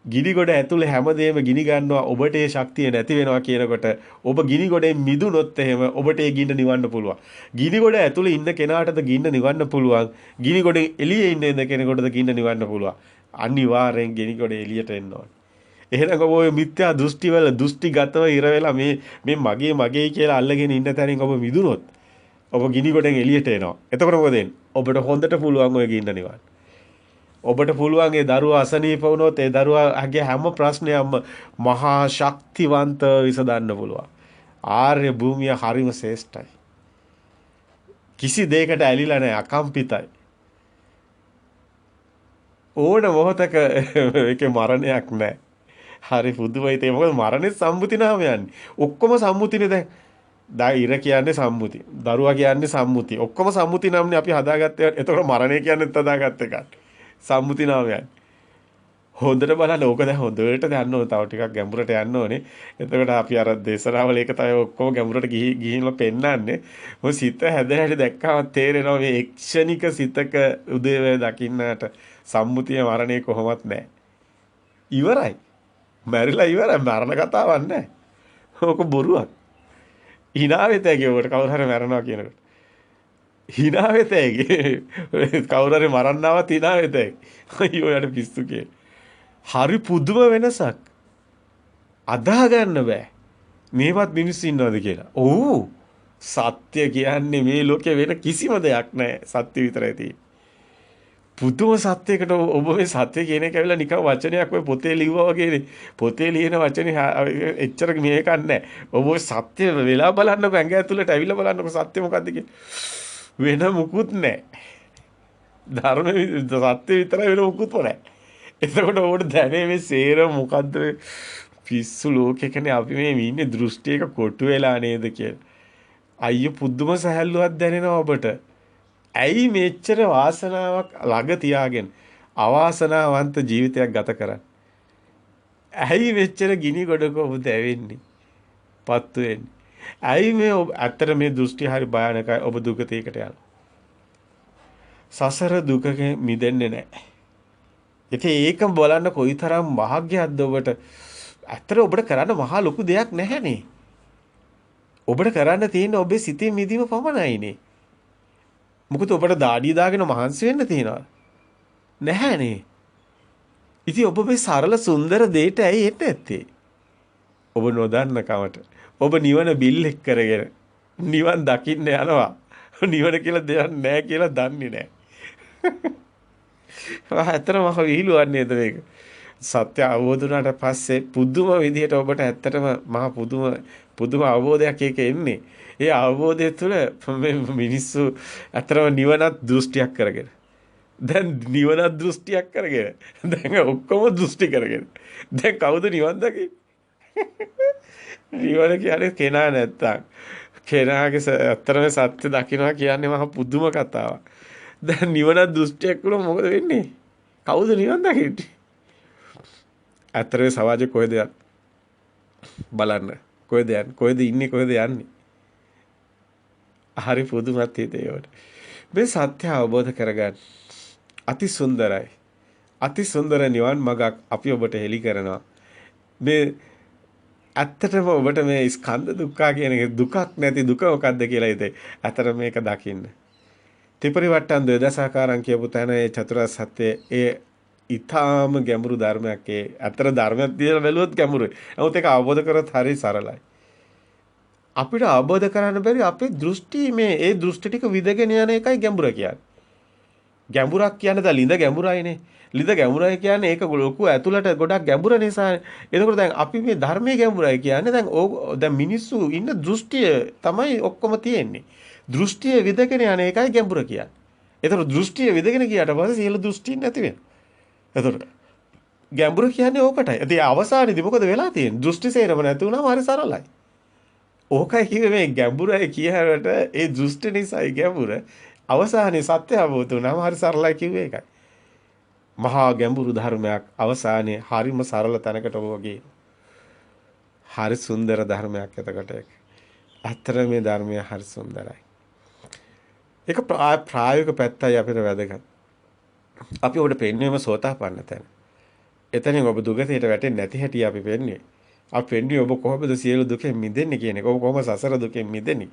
ගිනි ගොඩ ඇතුලේ හැමදේම ගිනි ගන්නවා ඔබට ඒ ශක්තිය නැති වෙනවා කියනකොට ඔබ ගිනි ගොඩෙන් මිදුනොත් එහෙම ඔබට ඒ ගින්න නිවන්න පුළුවන්. ගිනි ගොඩ ඇතුලේ ඉන්න කෙනාටද ගින්න නිවන්න පුළුවන්. ගිනි ගොඩෙන් එළියේ ඉන්න කෙනෙකුටද ගින්න නිවන්න පුළුවන්. අනිවාර්යෙන් ගිනි ගොඩ එළියට එන්න ඕනේ. එහෙනම් ඔය මිත්‍යා දෘෂ්ටිවල දෘෂ්ටිගතව ඉර වෙලා මේ මගේ කියලා අල්ලගෙන ඉන්න තැනින් ඔබ මිදුනොත් ඔබ ගිනි ගොඩෙන් එළියට එනවා. එතකොට මොකද වෙන්නේ? ඔබට හොඳට පුළුවන් ඔය ගින්න නිවන්න. ඔබට පුළුවන් ඒ දරුවා අසනීප වුණොත් ඒ දරුවාගේ හැම ප්‍රශ්නයක්ම මහා ශක්තිවන්ත විසඳන්න පුළුවන්. ආර්ය භූමිය හරිම ශ්‍රේෂ්ඨයි. කිසි දෙයකට ඇලිලා නැහැ, අකම්පිතයි. ඕන මොහොතක ඒකේ මරණයක් නැහැ. හරි පුදුමයි. ඒක මොකද මරණය සම්මුති නාම යන්නේ. ඔක්කොම සම්මුතිනේ දැන්. ඉර කියන්නේ සම්මුති. දරුවා කියන්නේ සම්මුති. ඔක්කොම සම්මුති නම්නේ අපි හදාගත්තේ. එතකොට මරණය කියන්නේත් හදාගත්ත එකක්. සම්මුති නාමයක්. හොඳට බලන්න ඕක දැන් හොඳට යන්න ඕනේ. තව ටිකක් ගැඹුරට යන්න ඕනේ. එතකොට අපි අර දේශනාවල ඒක තමයි ඔක්කොම ගැඹුරට ගිහින්ලා පෙන්නන්නේ. මොකද සිත හැදෙන හැටි දැක්කම තේරෙනවා මේ එක්ෂණික සිතක උදේවැය දකින්නට සම්මුතිය මරණය කොහොමත් නැහැ. ඉවරයි. මැරිලා ඉවරයි. මරණ කතාවක් නැහැ. ඕක බොරුවක්. hina වෙතේගේ උකට කවුරු හරි මැරෙනවා කියනකොට. hina වෙතේගේ කවුරු හරි මරන්නවත් hina වෙතේ. අයියෝ යට පිස්සු කියේ. හරි පුදුම වෙනසක්. අදා ගන්න බෑ. මේවත් මිනිස්සු ඉන්නවද කියලා. ඔව්. සත්‍ය කියන්නේ මේ ලෝකේ වෙන කිසිම දෙයක් නැහැ. සත්‍ය විතරයි තියෙන්නේ. පුදුම සත්‍යයකට ඔබ මේ සත්‍ය කියන එක ඇවිල්ලා නිකන් වචනයක් ඔය පොතේ ලිව්වා වගේනේ. පොතේ ලියන වචනේ එච්චර මේකක් නැහැ. ඔබ ඔය සත්‍ය වෙලා බලන්නකො ඇඟ ඇතුළට ඇවිල්ලා බලන්නකො සත්‍ය මොකද්ද කියලා. වෙන මුකුත් නැහැ. ධර්ම සත්‍ය විතරයි වෙන මුකුත් නැහැ. එතකොට ඔබට දැනේ මේ සේර මොකද්ද පිස්සු ලෝකෙකනේ අපි මේ ඉන්නේ දෘෂ්ටියක කොටු වෙලා නේද කියලා. අයියෝ පුදුම සහැල්ලුවක් දැනෙනවා ඔබට. ඇයි මෙච්චර වාසනාවක් ළඟ තියාගෙන අවාසනාවන්ත ජීවිතයක් ගත කරන්නේ? ඇයි මෙච්චර ගිනි ගොඩක ඔබ දැවෙන්නේ? පත්තු වෙන්නේ. ඇයි මේ ඇත්තට මේ දෘෂ්ටි හරි භයානකයි ඔබ දුකතේකට යනවා. සසර දුකකින් මිදෙන්නේ නැහැ. ඉතින් ඒක බලන්න කොයිතරම් වාග්යක්ද ඔබට. ඇත්තට ඔබට කරන්න මහා ලොකු දෙයක් නැහැනේ. ඔබට කරන්න තියෙන්නේ ඔබේ සිතේ මිදීම පමණයිනේ. මොකද ඔබට දාඩිය දාගෙන මහන්සි වෙන්න තියනවා. නැහැනේ. ඉතින් ඔබ මේ සරල සුන්දර දෙයට ඇයි එන්නේ නැත්තේ? ඔබ නොදන්න කමට. ඔබ නිවන බිල් එක් කරගෙන නිවන් දකින්න යනවා. නිවන කියලා දෙයක් නැහැ කියලා දන්නේ නැහැ. ඇත්තටම විහිළුවක් නේද මේක? සත්‍ය අවබෝධ වුණාට පස්සේ පුදුම විදිහට ඔබට ඇත්තටම මහා පුදුම අවබෝධයක් ඒක එන්නේ. ඒ අවබෝධය තුළ මේ මිනිස්සු ඇත්තටම නිවනත් දෘෂ්ටියක් කරගෙන. දැන් නිවනත් දෘෂ්ටියක් කරගෙන. දැන් ඔක්කොම දෘෂ්ටි කරගෙන. දැන් කවුද නිවන් දකින්නේ? නිවන කියන්නේ කෙනා නැත්තම්. කෙනාගේ ඇත්තටම සත්‍ය දකින්නවා කියන්නේ මහා පුදුම කතාවක්. දැන් නිවනත් දෘෂ්ටියක් වුණා මොකද වෙන්නේ? කවුද නිවන් දකින්නේ? ඇත්තටම සමාජයේ කොහෙද බලන්න. කොහෙද යන්නේ? කොහෙද ඉන්නේ? කොහෙද යන්නේ? හරි පුදුමත් හිතේවට. මේ සත්‍ය අවබෝධ කරගන්න අති සුන්දරයි. අති සුන්දර නිවන් මගක් අපි ඔබට හෙළි කරනවා. මේ ඇත්තටම ඔබට මේ ස්කන්ධ දුක්ඛ කියන එක දුකක් නැති දුක මොකද්ද කියලා හිතේ. ඇත්තට මේක දකින්න. ත්‍රිපරිවට්ටන් ද්වේදසාකාරම් කියපු තැන ඒ චතුරාර්ය සත්‍ය ඒ ඊටාම ගැඹුරු ධර්මයක්. ඒ අතර ධර්මයක් දිහා බැලුවොත් ගැඹුරුයි. නමුත් ඒක අවබෝධ කරගත් හරිය සරලයි. අපිට අවබෝධ කරගන්න බැරි අපේ දෘෂ්ටි මේ ඒ දෘෂ්ටි ටික විදගෙන යන එකයි ගැඹුර කියන්නේ. ගැඹුරක් කියන්නේ දැන් ලිඳ ගැඹුරයිනේ. ලිඳ ගැඹුරයි කියන්නේ ඒක ලොකු ඇතුළට ගොඩක් ගැඹුර නිසා. එතකොට දැන් අපි මේ ධර්මයේ ගැඹුරයි කියන්නේ දැන් මිනිස්සු ඉන්න දෘෂ්ටිය තමයි ඔක්කොම තියෙන්නේ. දෘෂ්ටිය විදගෙන යන එකයි ගැඹුර කියන්නේ. එතකොට දෘෂ්ටිය විදගෙන ගියාට පස්සේ සියලු දෘෂ්ටි නැති වෙනවා. එතකොට ගැඹුර කියන්නේ ඕකටයි. ඉතින් අවසානයේදී මොකද වෙලා තියෙන්නේ? දෘෂ්ටි සේරම නැති වුණාම හරි සරලයි. ඕකයි කිව්වේ මේ ගැඹුරයි කියහරට ඒ දෘෂ්ටි නිසායි ගැඹුර. අවසානයේ සත්‍ය අවබෝධ වුණාම හරි සරලයි කිව්වේ ඒකයි. මහා ගැඹුරු ධර්මයක් අවසානයේ හරිම සරල තැනකට වගේ. හරි සුන්දර ධර්මයක් එතකොට ඒක. අතර මේ ධර්මය හරි සුන්දරයි. ඒක ප්‍රායෝගික පැත්තයි අපිට වැදගත්. අපි ඔබට පෙන්වීම සෝතාපන්න තැන. එතනින් ඔබ දුගතියට වැටෙන්නේ නැති හැටි අපි පෙන්වන්නේ. අපි පෙන්වන්නේ ඔබ කොහොමද සියලු දුකෙන් මිදෙන්නේ කියන එක. ඔබ කොහොම සසර දුකෙන් මිදෙන්නේ.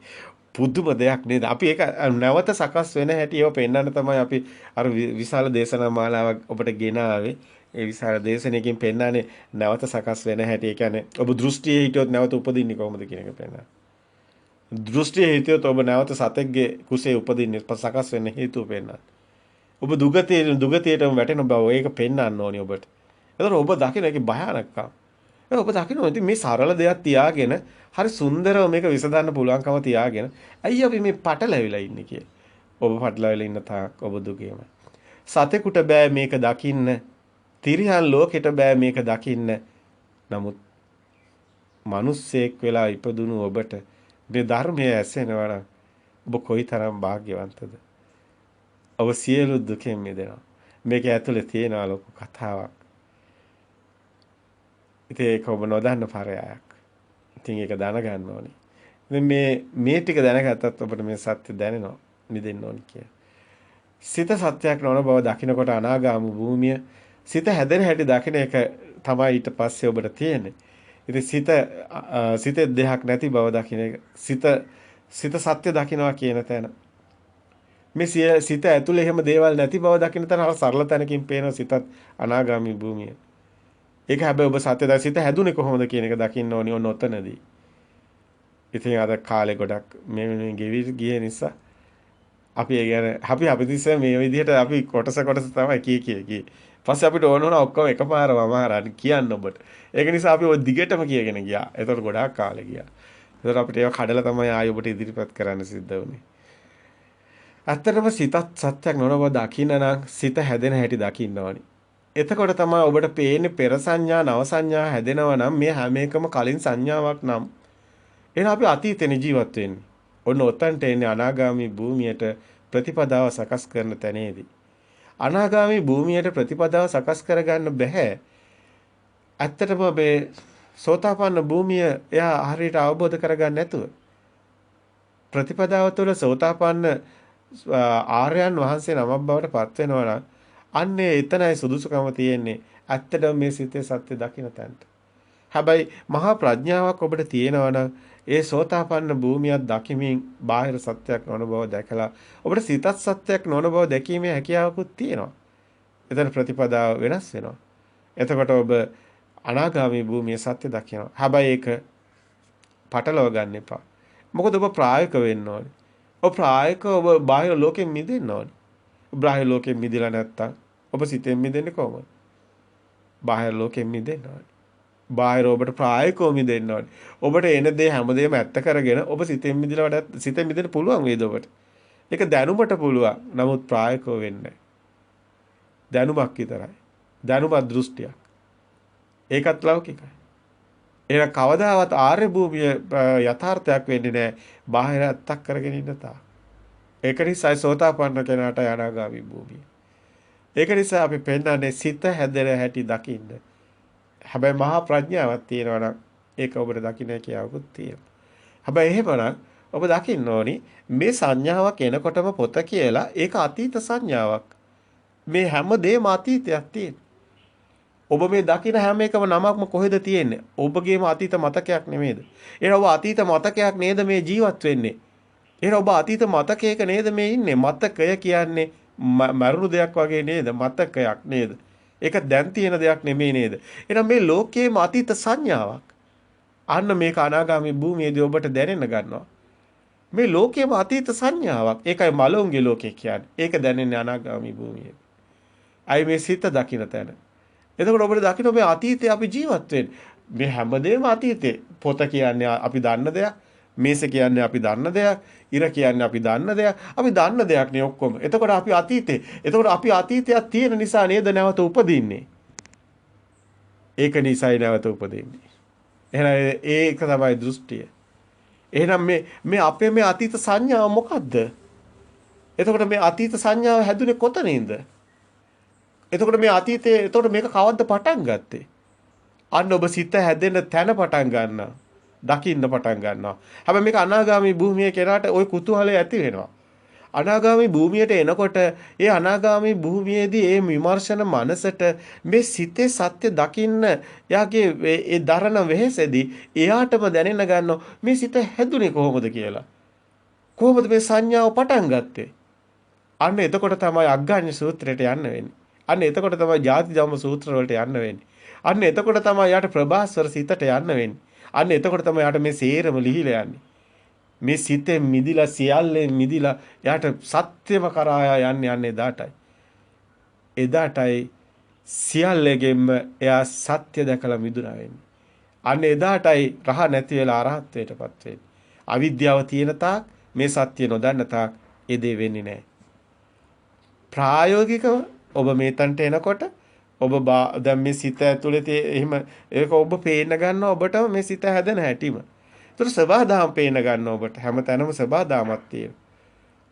පුදුම දෙයක් නේද? අපි ඒක නැවත සකස් වෙන හැටි ඒව පෙන්වන්න තමයි අපි අර විශාල දේශනා මාලාවක් ඔබට ගෙනාවේ. ඒ විශාල දේශනාවකින් පෙන්වන්නේ නැවත සකස් වෙන හැටි. ඒ කියන්නේ ඔබ දෘෂ්ටියේ හිටියොත් නැවත උපදින්නේ කොහොමද කියන එක පෙන්වන්න. දෘෂ්ටියේ හිටියොත් ඔබ නැවත සතෙක්ගේ කුසේ උපදින්නේ සකස් වෙන්න හේතුව පෙන්වන්න. ඔබ දුගතියටම වැටෙන බව ඒක පෙන්වන්න ඕනේ ඔබට. එතකොට ඔබ දකින්න ඒකේ භයානකකම්. ඔබ දකින්න ඉතින් මේ සරල දෙයක් තියාගෙන හරි සුන්දරව මේක විසඳන්න පුළුවන්කම තියාගෙන අයිය අපි මේ පටලැවිලා ඉන්නේ කිය. ඔබ පටලැවිලා ඉන්න තාක් ඔබ දුකේම. සතෙකුට බෑ මේක දකින්න. තිරියන් ලෝකෙට බෑ මේක දකින්න. නමුත් මිනිස්සෙක් වෙලා ඉපදුණු ඔබට මේ ධර්මයේ ඇසෙනවා නම් ඔබ කොයිතරම් වාග්යවන්තද? ඔබ සියලු දුකෙන් මිදෙනවා. මේක ඇතුලේ තියෙන ලොකු කතාවක්. ඉතින් ඒක ඔබ නොදන්න පරයයක්. ඉතින් ඒක දැනගන්න ඕනේ. ඉතින් මේ ටික දැනගත්තත් ඔබට මේ සත්‍ය දැනෙනවා. මිදෙන්න ඕනේ කියලා. සිත සත්‍යයක් නොවන බව දකිනකොට අනාගාමී භූමිය සිත හැදෙන හැටි දකින එක තමයි ඊට පස්සේ ඔබට තියෙන්නේ. ඉතින් සිතේ දෙයක් නැති බව දකින එක සිත සත්‍ය දකින්නවා කියන තැන. මේ සිත ඇතුලේ එහෙම දේවල් නැති බව දකින තැන අර සරල තැනකින් පේන සිතත් අනාගාමී භූමිය. ඒක හැබැයි ඔබ සත්‍ය සිත හැදුනේ කොහොමද කියන එක දකින්න ඕනි ඔන්න ඔතනදී. ඉතින් අද කාලේ ගොඩක් මේ ගෙවි ගිය නිසා අපි ඒ කියන්නේ අපි තිස්සේ මේ විදිහට අපි කොටස තමයි කී. පස්සේ අපිට ඕන වුණා ඔක්කොම එකපාරම අමාරාට කියන්න ඔබට. ඒක නිසා අපි ඔය දිගටම කියගෙන ගියා. ඒතකොට ගොඩාක් කාලේ ගියා. ඒතකොට අපිට ඒක කඩලා තමයි ආයෙ ඔබට ඉදිරිපත් කරන්න සිද්ධ වුනේ. ඇත්තටම සිතත් සත්‍යක් නොවන බව දකින්න නම් සිත හැදෙන හැටි දකින්න ඕනි. එතකොට තමයි ඔබට පේන්නේ පෙර සංඥා නව සංඥා හැදෙනවා නම් මේ හැම එකම කලින් සංඥාවක් නම් එහෙනම් අපි අතීතේ ජීවත් වෙන්නේ. ඔන්න ඔතනට එන්නේ අනාගාමී භූමියට ප්‍රතිපදාව සකස් කරන තැනේදී. අනාගාමී භූමියට ප්‍රතිපදාව සකස් කරගන්න බෑ. ඇත්තටම මේ සෝතාපන්න භූමිය එයා හරියට අවබෝධ කරගන්න නැතුව ප්‍රතිපදාව තුළ සෝතාපන්න ආර්යයන් වහන්සේ නමක් බවට පත් වෙනවා නම් අන්නේ එතනයි සුදුසුකම තියෙන්නේ. ඇත්තටම මේ සිතේ සත්‍ය දකින්න තැනට. හැබැයි මහා ප්‍රඥාවක් ඔබට තියෙනවා නම් ඒ සෝතාපන්න භූමියක් දකිමින් බාහිර සත්‍යයක් නොවන බව දැකලා ඔබට සිතත් සත්‍යයක් නොවන බව දැකීමේ හැකියාවකුත් තියෙනවා. එතන ප්‍රතිපදාව වෙනස් වෙනවා. එතකොට ඔබ අනාගාමී භූමියේ සත්‍ය දකිනවා. හැබැයි ඒක පටලව ගන්න එපා. මොකද ඔබ ප්‍රායෝගික වෙන්න ඕනේ. ඔබ ප්‍රායෝගික ඔබ බාහිර ලෝකෙන් මිදෙන්න ඕනේ. බාහිර ලෝකෙන් මිදලා නැත්තම් ඔබ සිතෙන් මිදෙන්නේ කොහොමද? බාහිර ලෝකෙන් මිදෙන්න ඕනේ. බාහිර ඔබට ප්‍රායෝගිකව මිදෙන්න ඕනේ. ඔබට එන දේ හැමදේම ඇත්ත කරගෙන ඔබ සිතෙන් මිදලා වඩා සිතෙන් මිදෙන්න පුළුවන් වේද ඔබට? ඒක දැනුමට පුළුවන්. නමුත් ප්‍රායෝගිකව වෙන්නේ දැනුමක් විතරයි. දැනුමත් දෘෂ්ටියක්. ඒකත් ලෞකිකයි. ඒක කවදාවත් ආර්ය භූමිය යථාර්ථයක් වෙන්නේ නැහැ. බාහිර ඇත්තක් කරගෙන ඉන්න තා. ඒක නිසා සෝතාපන්න කෙනාට අනාගාමී භූමිය. ඒක නිසා අපි පෙන්නන්නේ සිත හැදෙන හැටි දකින්න. හැබැයි මහා ප්‍රඥාවක් තියෙනවා නම් ඒක ඔබට දකින්න කියාවකුත් තියෙනවා. හැබැයි එහෙමනම් ඔබ දකින්න ඕනි මේ සංඥාවක් එනකොටම පොත කියලා ඒක අතීත සංඥාවක්. මේ හැම දෙයක්ම අතීතයක් තියෙන. ඔබ මේ දකින්න හැම එකම නමක්ම කොහෙද තියෙන්නේ? ඔබගේම අතීත මතකයක් නෙමේද? එහෙනම් ඔබ අතීත මතකයක් නේද මේ ජීවත් වෙන්නේ? එහෙනම් ඔබ අතීත මතකයක නේද මේ ඉන්නේ? මතකය කියන්නේ මරුණු දෙයක් වගේ නේද? මතකයක් නේද? ඒක දැන් තියෙන දෙයක් නෙමෙයි නේද? එහෙනම් මේ ලෝකයේම අතීත සංඥාවක්. අන්න මේක අනාගාමී භූමියේදී ඔබට දැනෙන්න ගන්නවා. මේ ලෝකයේම අතීත සංඥාවක්. ඒකයි මලොන්ගේ ලෝකේ කියන්නේ. ඒක දැනෙන්නේ අනාගාමී භූමියේ. අයි මේ සිත දකින්න තැන. එතකොට ඔබට දකින්න මේ අතීතේ අපි ජීවත් වෙන්නේ. මේ හැමදේම අතීතේ. පොත කියන්නේ අපි දන්න දෙයක්. මේස කියන්නේ අපි දන්න දෙයක්. ඉර කියන්නේ අපි දන්න දෙයක්. අපි දන්න දෙයක් නේ ඔක්කොම. එතකොට අපි අතීතේ. එතකොට අපි අතීතයක් තියෙන නිසා නේද නැවත උපදින්නේ. ඒක නිසායි නැවත උපදින්නේ. එහෙනම් ඒක තමයි දෘෂ්ටිය. එහෙනම් මේ අපේ මේ අතීත සංඥාව මොකද්ද? එතකොට මේ අතීත සංඥාව හැදුනේ කොතනින්ද? එතකොට මේ අතීතයේ එතකොට මේක කවද්ද පටන් ගත්තේ? අන්න ඔබ සිත හැදෙන තැන පටන් ගන්නවා. දකින්න පටන් ගන්නවා. හැබැයි මේක අනාගාමී භූමියේ කෙනාට ওই කුතුහලය ඇති වෙනවා. අනාගාමී භූමියට එනකොට ඒ අනාගාමී භූමියේදී ඒ විමර්ශන මනසට මේ සිතේ සත්‍ය දකින්න යාගේ ඒ දරණ වෙහෙසෙදී එයාටම දැනෙන්න ගන්නවා මේ සිත හැදුනේ කොහොමද කියලා. කොහොමද මේ සංඥාව පටන් ගත්තේ? අන්න එතකොට තමයි අග්ගඤ්ඤ සූත්‍රයට යන්න වෙන්නේ. අන්න එතකොට තමයි ජාති ධම්ම සූත්‍ර වලට යන්න වෙන්නේ. අන්න එතකොට තමයි යාට ප්‍රභාස්වර සිතට යන්න වෙන්නේ. අන්න එතකොට තමයි යාට මේ සේරම ලිහිලා යන්නේ. මේ සිතෙන් මිදිලා සියල්ලෙන් මිදිලා යාට සත්‍යම කරා යන්නේ එදාටයි. එදාටයි සියල්ලෙගෙම එයා සත්‍ය දැකලා මිදුණා වෙන්නේ. අන්න එදාටයි රහ නැති වෙලා අරහත්ත්වයටපත් වෙන්නේ. අවිද්‍යාව තියෙන තාක් මේ සත්‍ය නොදන්න තාක් ඒ දේ වෙන්නේ නැහැ. ප්‍රායෝගිකව ඔබ මේතන්ට එනකොට ඔබ දැන් මේ සිත ඇතුලේ එහෙම ඒක ඔබ පේන්න ගන්නවා ඔබටම මේ සිත හැදෙන හැටිම. ඒතර සබහාදහම පේන ගන්නවා ඔබට හැමතැනම සබහාදහමක් තියෙනවා.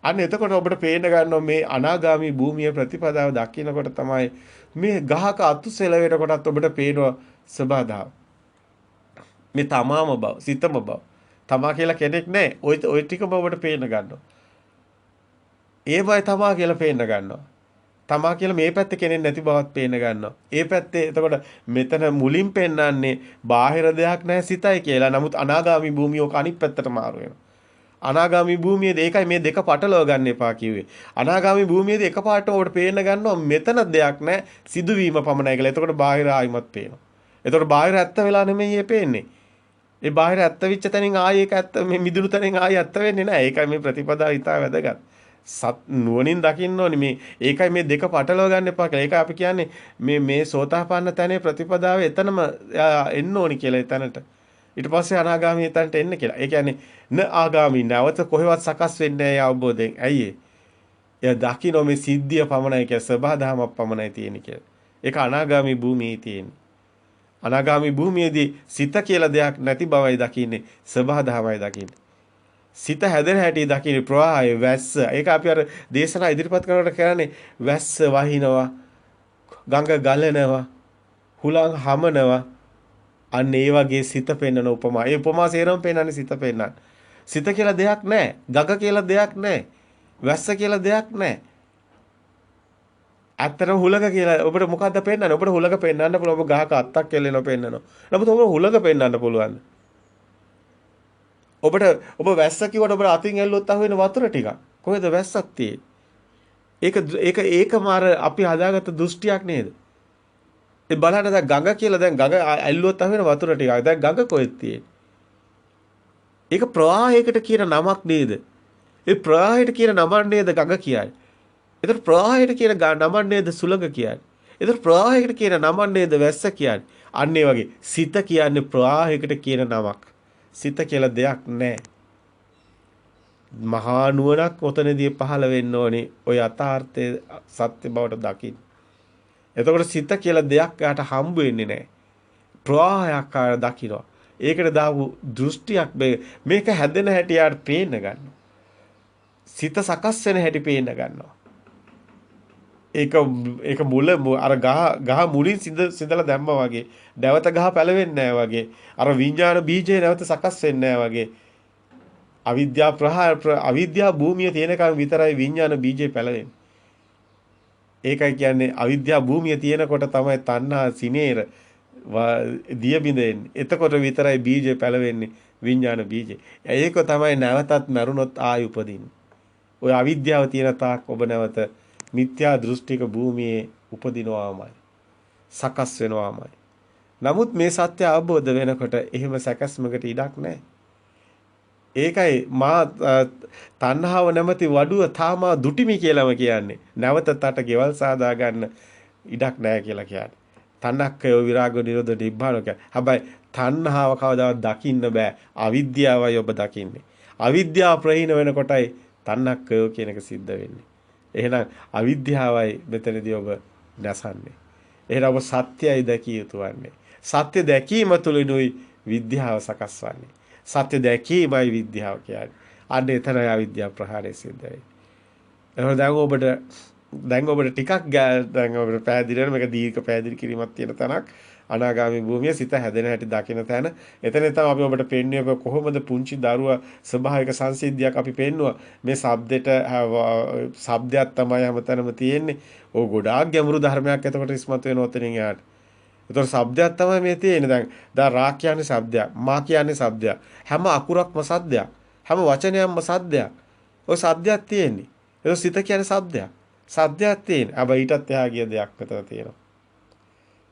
අන්න එතකොට ඔබට පේන ගන්නවා මේ අනාගාමී භූමිය ප්‍රතිපදාව දකින්නකොට තමයි මේ ගහක අතු සෙලවෙන කොටත් ඔබට පේනවා සබහාදහම. මේ තමාම බව, සිතම බව. තමා කියලා කෙනෙක් නැහැ. ওই ටිකම ඔබට පේන්න ගන්නවා. ඒවයි තමා කියලා පේන්න ගන්නවා. තමා කියලා මේ පැත්තේ කෙනෙක් නැති බවත් පේන්න ගන්නවා. ඒ පැත්තේ එතකොට මෙතන මුලින් පෙන්වන්නේ බාහිර දෙයක් නැහැ සිතයි කියලා. නමුත් අනාගාමි භූමිය ඔක අනිත් පැත්තට මාරු වෙනවා. අනාගාමි භූමියේදී ඒකයි මේ දෙක පටලව ගන්න එපා කිව්වේ. අනාගාමි භූමියේදී එකපාරටම ඔබට පේන්න ගන්නවා මෙතන දෙයක් නැහැ සිදුවීම පමණයි කියලා. එතකොට බාහිර ආයිමත් පේනවා. එතකොට බාහිර ඇත්ත වෙලා නෙමෙයි මේ පේන්නේ. ඒ බාහිර ඇත්ත වෙච්ච තැනින් ආයේ ඒක ඇත්ත මේ මිදුණු තැනින් ආයේ ඇත්ත වෙන්නේ නැහැ. ඒකයි මේ ප්‍රතිපදාව ඉතා වැදගත්. සත් නුවණින් දකින්න ඕනේ මේ ඒකයි මේ දෙක පටලව ගන්න එපා කියලා. ඒක අපි කියන්නේ මේ සෝතාපන්න තැනේ ප්‍රතිපදාව එතනම එන්න ඕනි කියලා එතනට. ඊට පස්සේ අනාගාමී එතනට එන්න කියලා. ඒ කියන්නේ න ආගාමී නැවත කොහෙවත් සකස් වෙන්නේ නැහැ අවබෝධයෙන්. ඇයි ඒ? එයා දකින්න මේ සිද්ධිය පමණයි කියලා සබහාදහමක් පමණයි තියෙන්නේ කියලා. ඒක අනාගාමී භූමියේ තියෙන්නේ. අනාගාමී භූමියේදී සිත කියලා දෙයක් නැති බවයි දකින්නේ සබහාදහමයි දකින්නේ. සිත හැදෙන හැටි දකින්නේ ප්‍රවාහය වැස්ස. ඒක අපි අර දේශනා ඉදිරිපත් කරනකොට කරන්නේ වැස්ස වහිනවා, ගඟ ගලනවා, හුලං හමනවා. අන්න ඒ වගේ සිත පෙන්වන උපමා. ඒ උපමා සේරම පෙන්වන්නේ සිත පෙන්වන්න. සිත කියලා දෙයක් නැහැ. ගඟ කියලා දෙයක් නැහැ. වැස්ස කියලා දෙයක් නැහැ. ඇත්තටම හුලඟ කියලා ඔබට මොකද්ද පෙන්වන්නේ? ඔබට හුලඟ පෙන්වන්න පුළුවන්. ඔබ ගහක අත්තක් කෙල්ලෙනවා පෙන්වනවා. නමුත් ඔබ හුලඟ පෙන්වන්න පුළුවන්. ඔබ වැස්ස කිව්වට ඔබ අතින් ඇල්ලුවොත් අහුවෙන වතුර ටිකක්. කොහෙද වැස්සක් තියෙන්නේ? ඒකම අර අපි හදාගත්ත දෘෂ්ටියක් නේද? ඒ බලන්න දැන් ගඟ කියලා දැන් ගඟ ඇල්ලුවොත් අහුවෙන වතුර ටිකක්. දැන් ගඟ කොහෙද තියෙන්නේ? ඒක ප්‍රවාහයකට කියන නමක් නේද? ඒ ප්‍රවාහයට කියන නමක් නේද ගඟ කියන්නේ? ඒතර ප්‍රවාහයට කියන නමක් නේද සුළඟ කියන්නේ? ඒතර ප්‍රවාහයකට කියන නමක් නේද වැස්ස කියන්නේ? අන්න ඒ වගේ සිත කියන්නේ ප්‍රවාහයකට කියන නමක්. සිත කියලා දෙයක් නැහැ. මහා නුවණක් ඔතනදී පහළ වෙන්න ඕනේ. ඔය යථාර්ථයේ සත්‍ය බවට දකින්න. එතකොට සිත කියලා දෙයක් යාට හම්බ වෙන්නේ නැහැ. ප්‍රවාහයක් ආර දකින්න. ඒකට දාපු දෘෂ්ටියක් මේක හැදෙන හැටි යාට පේන්න ගන්නවා. සිත සකස් වෙන හැටි පේන්න ගන්නවා. ඒක මුල අර ගහ මුලින් සිඳලා දැම්මා වගේ නැවත ගහ පැලවෙන්නේ නැහැ වගේ අර විඥාන බීජය නැවත සකස් වෙන්නේ නැහැ වගේ අවිද්‍යා භූමිය තියෙනකන් විතරයි විඥාන බීජය පැලවෙන්නේ. ඒකයි කියන්නේ අවිද්‍යා භූමිය තියෙනකොට තමයි තණ්හා සිනේර දිය බිඳෙන්නේ. එතකොට විතරයි බීජය පැලවෙන්නේ විඥාන බීජය. ඒක තමයි නැවතත් මරුණොත් ආයි උපදින්නේ. ඔය අවිද්‍යාව තියෙන තාක් ඔබ නැවත මිත්‍යා දෘෂ්ටික භූමියේ උපදිනවාමයි. සකස් වෙනවාමයි. නමුත් මේ සත්‍ය අවබෝධ වෙනකොට එහෙම සැකස්මකට ඉඩක් නැහැ. ඒකයි මා තණ්හාව නැමැති වඩුව තාම දුටිමි කියලාම කියන්නේ. නැවත තට ගෙවල් සාදා ගන්න ඉඩක් නැහැ කියලා කියන්නේ. තණ්හක්කය විරාග නිරෝධ නිබ්බාන කියන්නේ. හැබැයි තණ්හාව කවදාවත් දකින්න බෑ. අවිද්‍යාවයි ඔබ දකින්නේ. අවිද්‍යාව ප්‍රහීන වෙනකොටයි තණ්හක්කය කියන එක සිද්ධ වෙන්නේ. එහෙනම් අවිද්‍යාවයි මෙතනදී ඔබ නැසන්නේ. එහෙනම් ඔබ සත්‍යයි දැකිය යුතු වන්නේ. සත්‍ය දැකීම තුළිනුයි විද්‍යාව සකස් වන්නේ. සත්‍ය දැකීමයි විද්‍යාව කියන්නේ. අන්න එතරම් අවිද්‍යාව ප්‍රහාණය සිද්ධ වෙයි. එහෙනම් දැන් ඔබට ටිකක් දැන් ඔබට පැහැදිලි වෙන මේක දීර්ඝ පැහැදිලි කිරීමක් තියෙන තැනක්. අනාගාමී භූමිය සිත හැදෙන හැටි දකින තැන. එතන තමයි අපි ඔබට පෙන්වන්නේ කොහොමද පුංචි දරුවා ස්වභාවික සංසිද්ධියක් අපි පෙන්නුවා. මේ ශබ්දයක් තමයි හැමතැනම තියෙන්නේ. ඕ ගොඩාක් ගැඹුරු ධර්මයක් එතකොට ඉස්මතු වෙන ඔතනින් යාට. ඒතකොට ශබ්දයක් තමයි මේ තියෙන්නේ. දැන් රා කියන්නේ ශබ්දයක්. මා කියන්නේ ශබ්දයක්. හැම අකුරක්ම ශබ්දයක්. හැම වචනයක්ම ශබ්දයක්. ඔය ශබ්දයක් තියෙන්නේ. ඒක සිත කියන්නේ ශබ්දයක්. ශබ්දයක් තියෙන්නේ. හැබැයි ඊටත් එහා ගිය දෙයක් මෙතන තියෙනවා.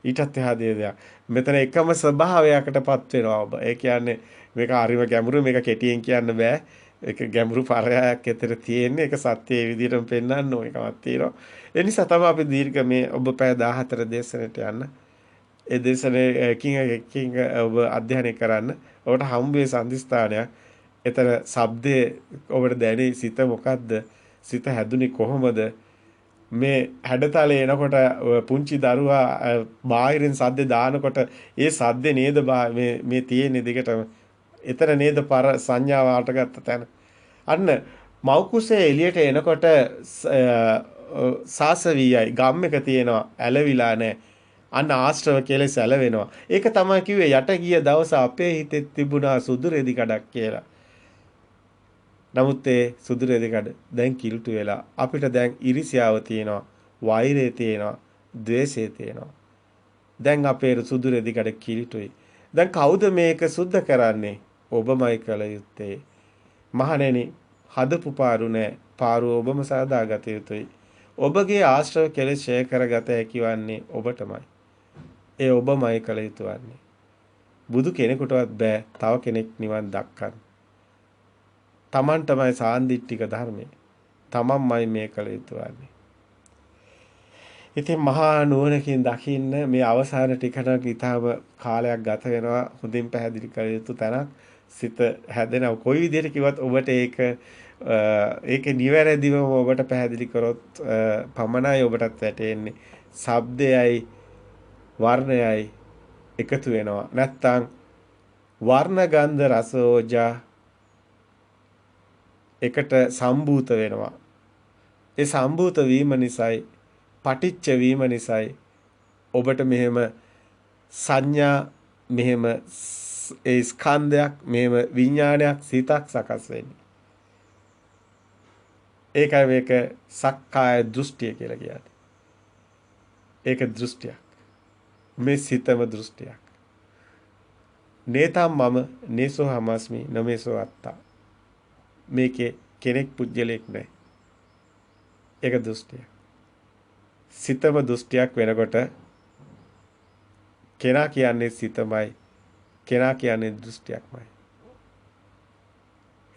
ඊටත් එහා දෙයක්. මෙතන එකම ස්වභාවයකටපත් වෙනවා ඔබ. ඒ කියන්නේ මේක හරිම ගැඹුරු මේක කෙටියෙන් කියන්න බෑ. ඒක ගැඹුරු පරයයක් ඇතර තියෙන්නේ. ඒක සත්‍යයේ විදිහටම පෙන්වන්න ඕන එකක් තියෙනවා. ඒ නිසා තමයි අපි දීර්ඝ මේ ඔබ පැය 14 දේශනෙට යන්න. ඒ දේශනේ එකින් ඔබ අධ්‍යයනය කරන්න. ඔබට හම්බුවේ සම්දිස්ථානයක්. ඒතර ශබ්දේ ඔබට දැනේ සිත මොකද්ද? සිත හැදුනේ කොහොමද? මේ හැඩතලේ එනකොට පුංචි දරුවා බාහිරින් සද්ද දානකොට ඒ සද්දේ නේද මේ තියෙන්නේ දිගටම එතන නේද සංඥාව හටගත්ත තැන. අන්න මව් කුසේ එළියට එනකොට සාසවියයි ගම් එක තියෙනවා ඇලවිලා නැහැ. අන්න ආශ්‍රව කෙලෙස් ඇලවෙනවා. ඒක තමයි කිව්වේ යට ගිය දවස අපේ හිතේ තිබුණා සුදු රෙදි කඩක් කියලා. නමුත් ඒ සුදු රෙදි කඩ දැන් කිලුටු වෙලා අපිට දැන් ඉරිසියාව තියෙනවා, වෛරය තියෙනවා, ද්වේෂය තියෙනවා. දැන් අපේ සුදු රෙදි කඩ කිලුටුයි. දැන් කවුද මේක සුද්ධ කරන්නේ? ඔබමයි කල යුත්තේ. මහණෙනි, හදපු පාරු නෑ. පාරු ඔබම සාදාගත යුතුයි. ඔබගේ ආශ්‍රව කෙලෙස් ඡය කරගත හැකි වන්නේ ඔබටමයි. ඒ ඔබමයි කල යුතු වන්නේ. බුදු කෙනෙකුටවත් බෑ තව කෙනෙක් නිවන් දක්කන්න. තමන්ටමයි සාන්දිටික ධර්මය. තමන්මයි මේ කල යුතු වන්නේ. ඉතින් මහා නුවණකින් දකින්න මේ අවසාන ටිකනක් ඊටම කාලයක් ගත වෙනවා. හොඳින් පැහැදිලි කළ යුතු තැනක්. සිත හැදෙනවා. කොයි විදිහට කිව්වත් ඔබට ඒකේ නිවැරදිවම ඔබට පැහැදිලි කරොත් පමණයි ඔබටත් වැටෙන්නේ. ශබ්දයයි වර්ණයයි එකතු වෙනවා. නැත්තම් වර්ණ ගන්ධ රස ඕජා එකට සම්භූත වෙනවා. ඒ සම්භූත වීම නිසායි පටිච්ච වීම නිසායි ඔබට මෙහෙම සංඥා මෙහෙම ඒ ස්කන්ධයක් මෙහෙම විඥානයක් සිතක් සකස් වෙන්නේ. ඒකයි මේක සක්කාය දෘෂ්ටිය කියලා කියන්නේ. ඒක දෘෂ්ටියක්. මේ සිතම දෘෂ්ටියක්. නේතම් මම නේසෝ හමස්මි නමේසෝ අත්තා. මේකේ කෙනෙක් පුජ්‍යලෙක් නැහැ. ඒක දෘෂ්ටියක්. සිතම දෘෂ්ටියක් වෙනකොට කෙනා කියන්නේ සිතමයි. කෙනා කියන්නේ දෘෂ්ටියක්මයි.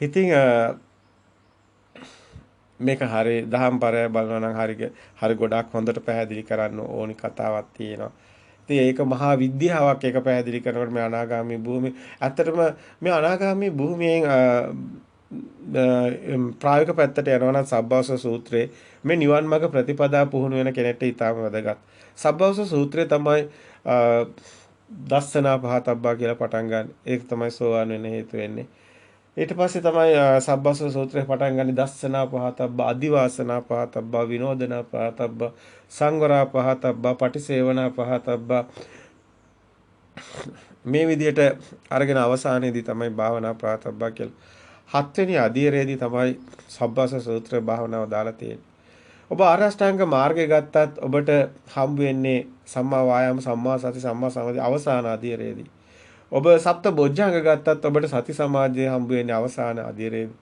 ඉතින් මේක හරි දහම් පරය බලනවා නම් හරි ගොඩක් හොඳට පැහැදිලි කරන්න ඕනි කතාවක් තියෙනවා. ඉතින් ඒක මහා විද්‍යාවක් ඒක පැහැදිලි කරනකොට මේ අනාගාමී භූමිය ඇත්තටම මේ අනාගාමී භූමියෙන් ප්‍රායෝගික පැත්තට යනවා නම් සබ්බවස සූත්‍රයේ මේ නිවන් මාර්ග ප්‍රතිපදා පුහුණු වෙන කෙනෙක්ට ඊටම වැදගත්. සබ්බවස සූත්‍රයේ තමයි දස්සනා පහතබ්බා කියලා පටන් ගන්න. ඒක තමයි සෝවාන් වෙන්න හේතු වෙන්නේ. ඊට පස්සේ තමයි සබ්බවස සූත්‍රයේ පටන් ගන්නේ දස්සනා පහතබ්බා, අදිවාසනා පහතබ්බා, විනෝදනා පහතබ්බා, සංවරා පහතබ්බා, පටිසේවනා පහතබ්බා. මේ විදිහට අරගෙන අවසානයේදී තමයි භාවනා පහතබ්බා කියලා. හත්වෙනි අධීරයේදී තමයි සබ්බවස සූත්‍රයේ භාවනාව දාලා තියෙන්නේ. ඔබ ආරෂ්ඨාංග මාර්ගය ගත්තත් ඔබට හම්බ වෙන්නේ සම්මා වායාම, සම්මා සති, සම්මා සමාධි අවසාන අධීරයේදී. ඔබ සප්ත බොජ්ජංග ගත්තත් ඔබට සති සමාධිය හම්බ වෙන්නේ අවසාන අධීරයේදී.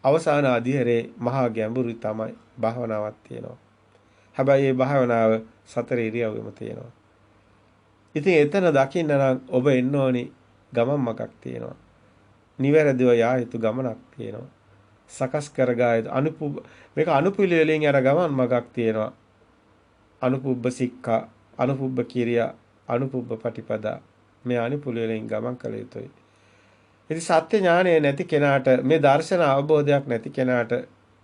අවසාන අධීරේ මහා ගැඹුරු තමයි භාවනාවක් තියෙනවා. හැබැයි මේ භාවනාව සතර ඉරියව්වෙම තියෙනවා. ඉතින් එතන දකින්න නම් ඔබ එන්න ඕනි ගමන් මගක් තියෙනවා. නිවැරදිව යා යුතු ගමනක් තියෙනවා. සකස් කරගායද මේක අනුපිළිවෙලින් අර ගමන් මගක් තියෙනවා. අනුපුබ්බ සික්ඛා, අනුපුබ්බ කිරියා, අනුපුබ්බ පටිපදා. මේ අනුපිළිවෙලින් ගමන් කළ යුතුයි. ඉතින් සත්‍ය ඥානය නැති කෙනාට, මේ දර්ශන අවබෝධයක් නැති කෙනාට,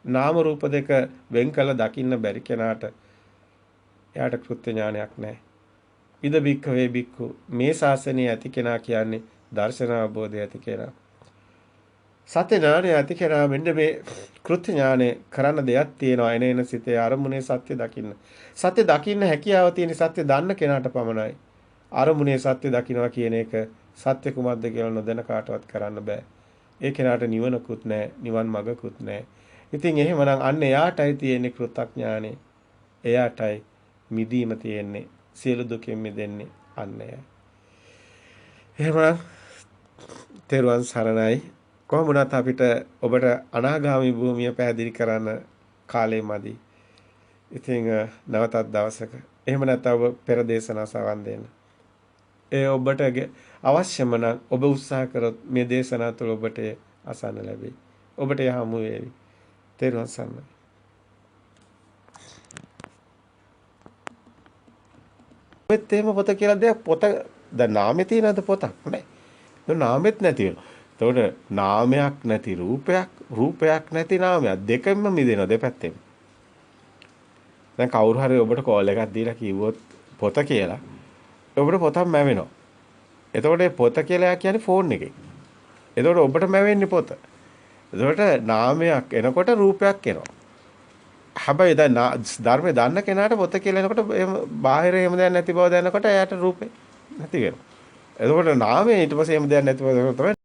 නාම රූප දෙක වෙන් කළ දකින්න බැරි කෙනාට එයාට කෘත්‍ය ඥානයක් නැහැ. ඉද බික්ඛවේ බික්ඛු, මේ ශාසනය ඇති කෙනා කියන්නේ දර්ශන අවබෝධය ඇති කෙනා. සත්‍ය ඥානය ඇති කෙනා මෙන්න මේ කෘත්‍ය ඥානය කරන්න දෙයක් තියෙනවා. එන සිතේ අරමුණේ සත්‍ය දකින්න. සත්‍ය දකින්න හැකියාව තියෙන සත්‍ය දන්න කෙනාට පමණයි. අරමුණේ සත්‍ය දකින්නවා කියන එක සත්‍ය කුමක්ද කියලා නොදැන කාටවත් කරන්න බෑ. ඒ කෙනාට නිවනකුත් නැහැ, නිවන් මඟකුත් නැහැ. ඉතින් එහෙමනම් අන්න එයාටයි තියෙන්නේ කෘතඥානෙ. එයාටයි මිදීම තියෙන්නේ. සියලු දුකින් මිදෙන්නේ අන්න එයයි. එහෙමනම් තෙරුවන් සරණයි. කොහොම වුණත් අපිට ඔබට අනාගාමී භූමිය පැහැදිලි කරන්න කාලෙ මදි. ඉතින් නැවතත් දවසක එහෙම නැත්නම් ඔබ පෙර දේශනා සවන් දෙන්න. ඒ ඔබට අවශ්‍යම නම් ඔබ උත්සාහ කරොත් මේ දේශනා තුළ ඔබට අසන්න ලැබෙයි. ඔබට යහමු වේවි. තෙරුවන් සරණයි. මෙත් එහෙම පොත කියලා දෙයක් පොත දැන් නාමේ තියෙනද පොතක් නෑ. ඒක නාමෙත් නැති වෙනවා. එතකොට නාමයක් නැති රූපයක්, රූපයක් නැති නාමයක් දෙකෙන්ම මිදෙනවා දෙපැත්තෙන්. දැන් කවුරු හරි ඔබට කෝල් එකක් දීලා කිව්වොත් පොත කියලා ඔබට පොතක් මැවෙනවා. එතකොට පොත කියලා කියන්නේ ෆෝන් එකේ. එතකොට ඔබටම වෙන්නේ පොත. එතකොට නාමයක් එනකොට රූපයක් එනවා. හැබැයි දැන් ධර්මයේ දන්න කෙනාට පොත කියලා එනකොට බාහිර එහෙම දෙයක් නැති බව දැනනකොට එයාට රූපේ නැති වෙනවා. එතකොට නාමයේ ඊට පස්සේ එහෙම දෙයක් නැති බව තමයි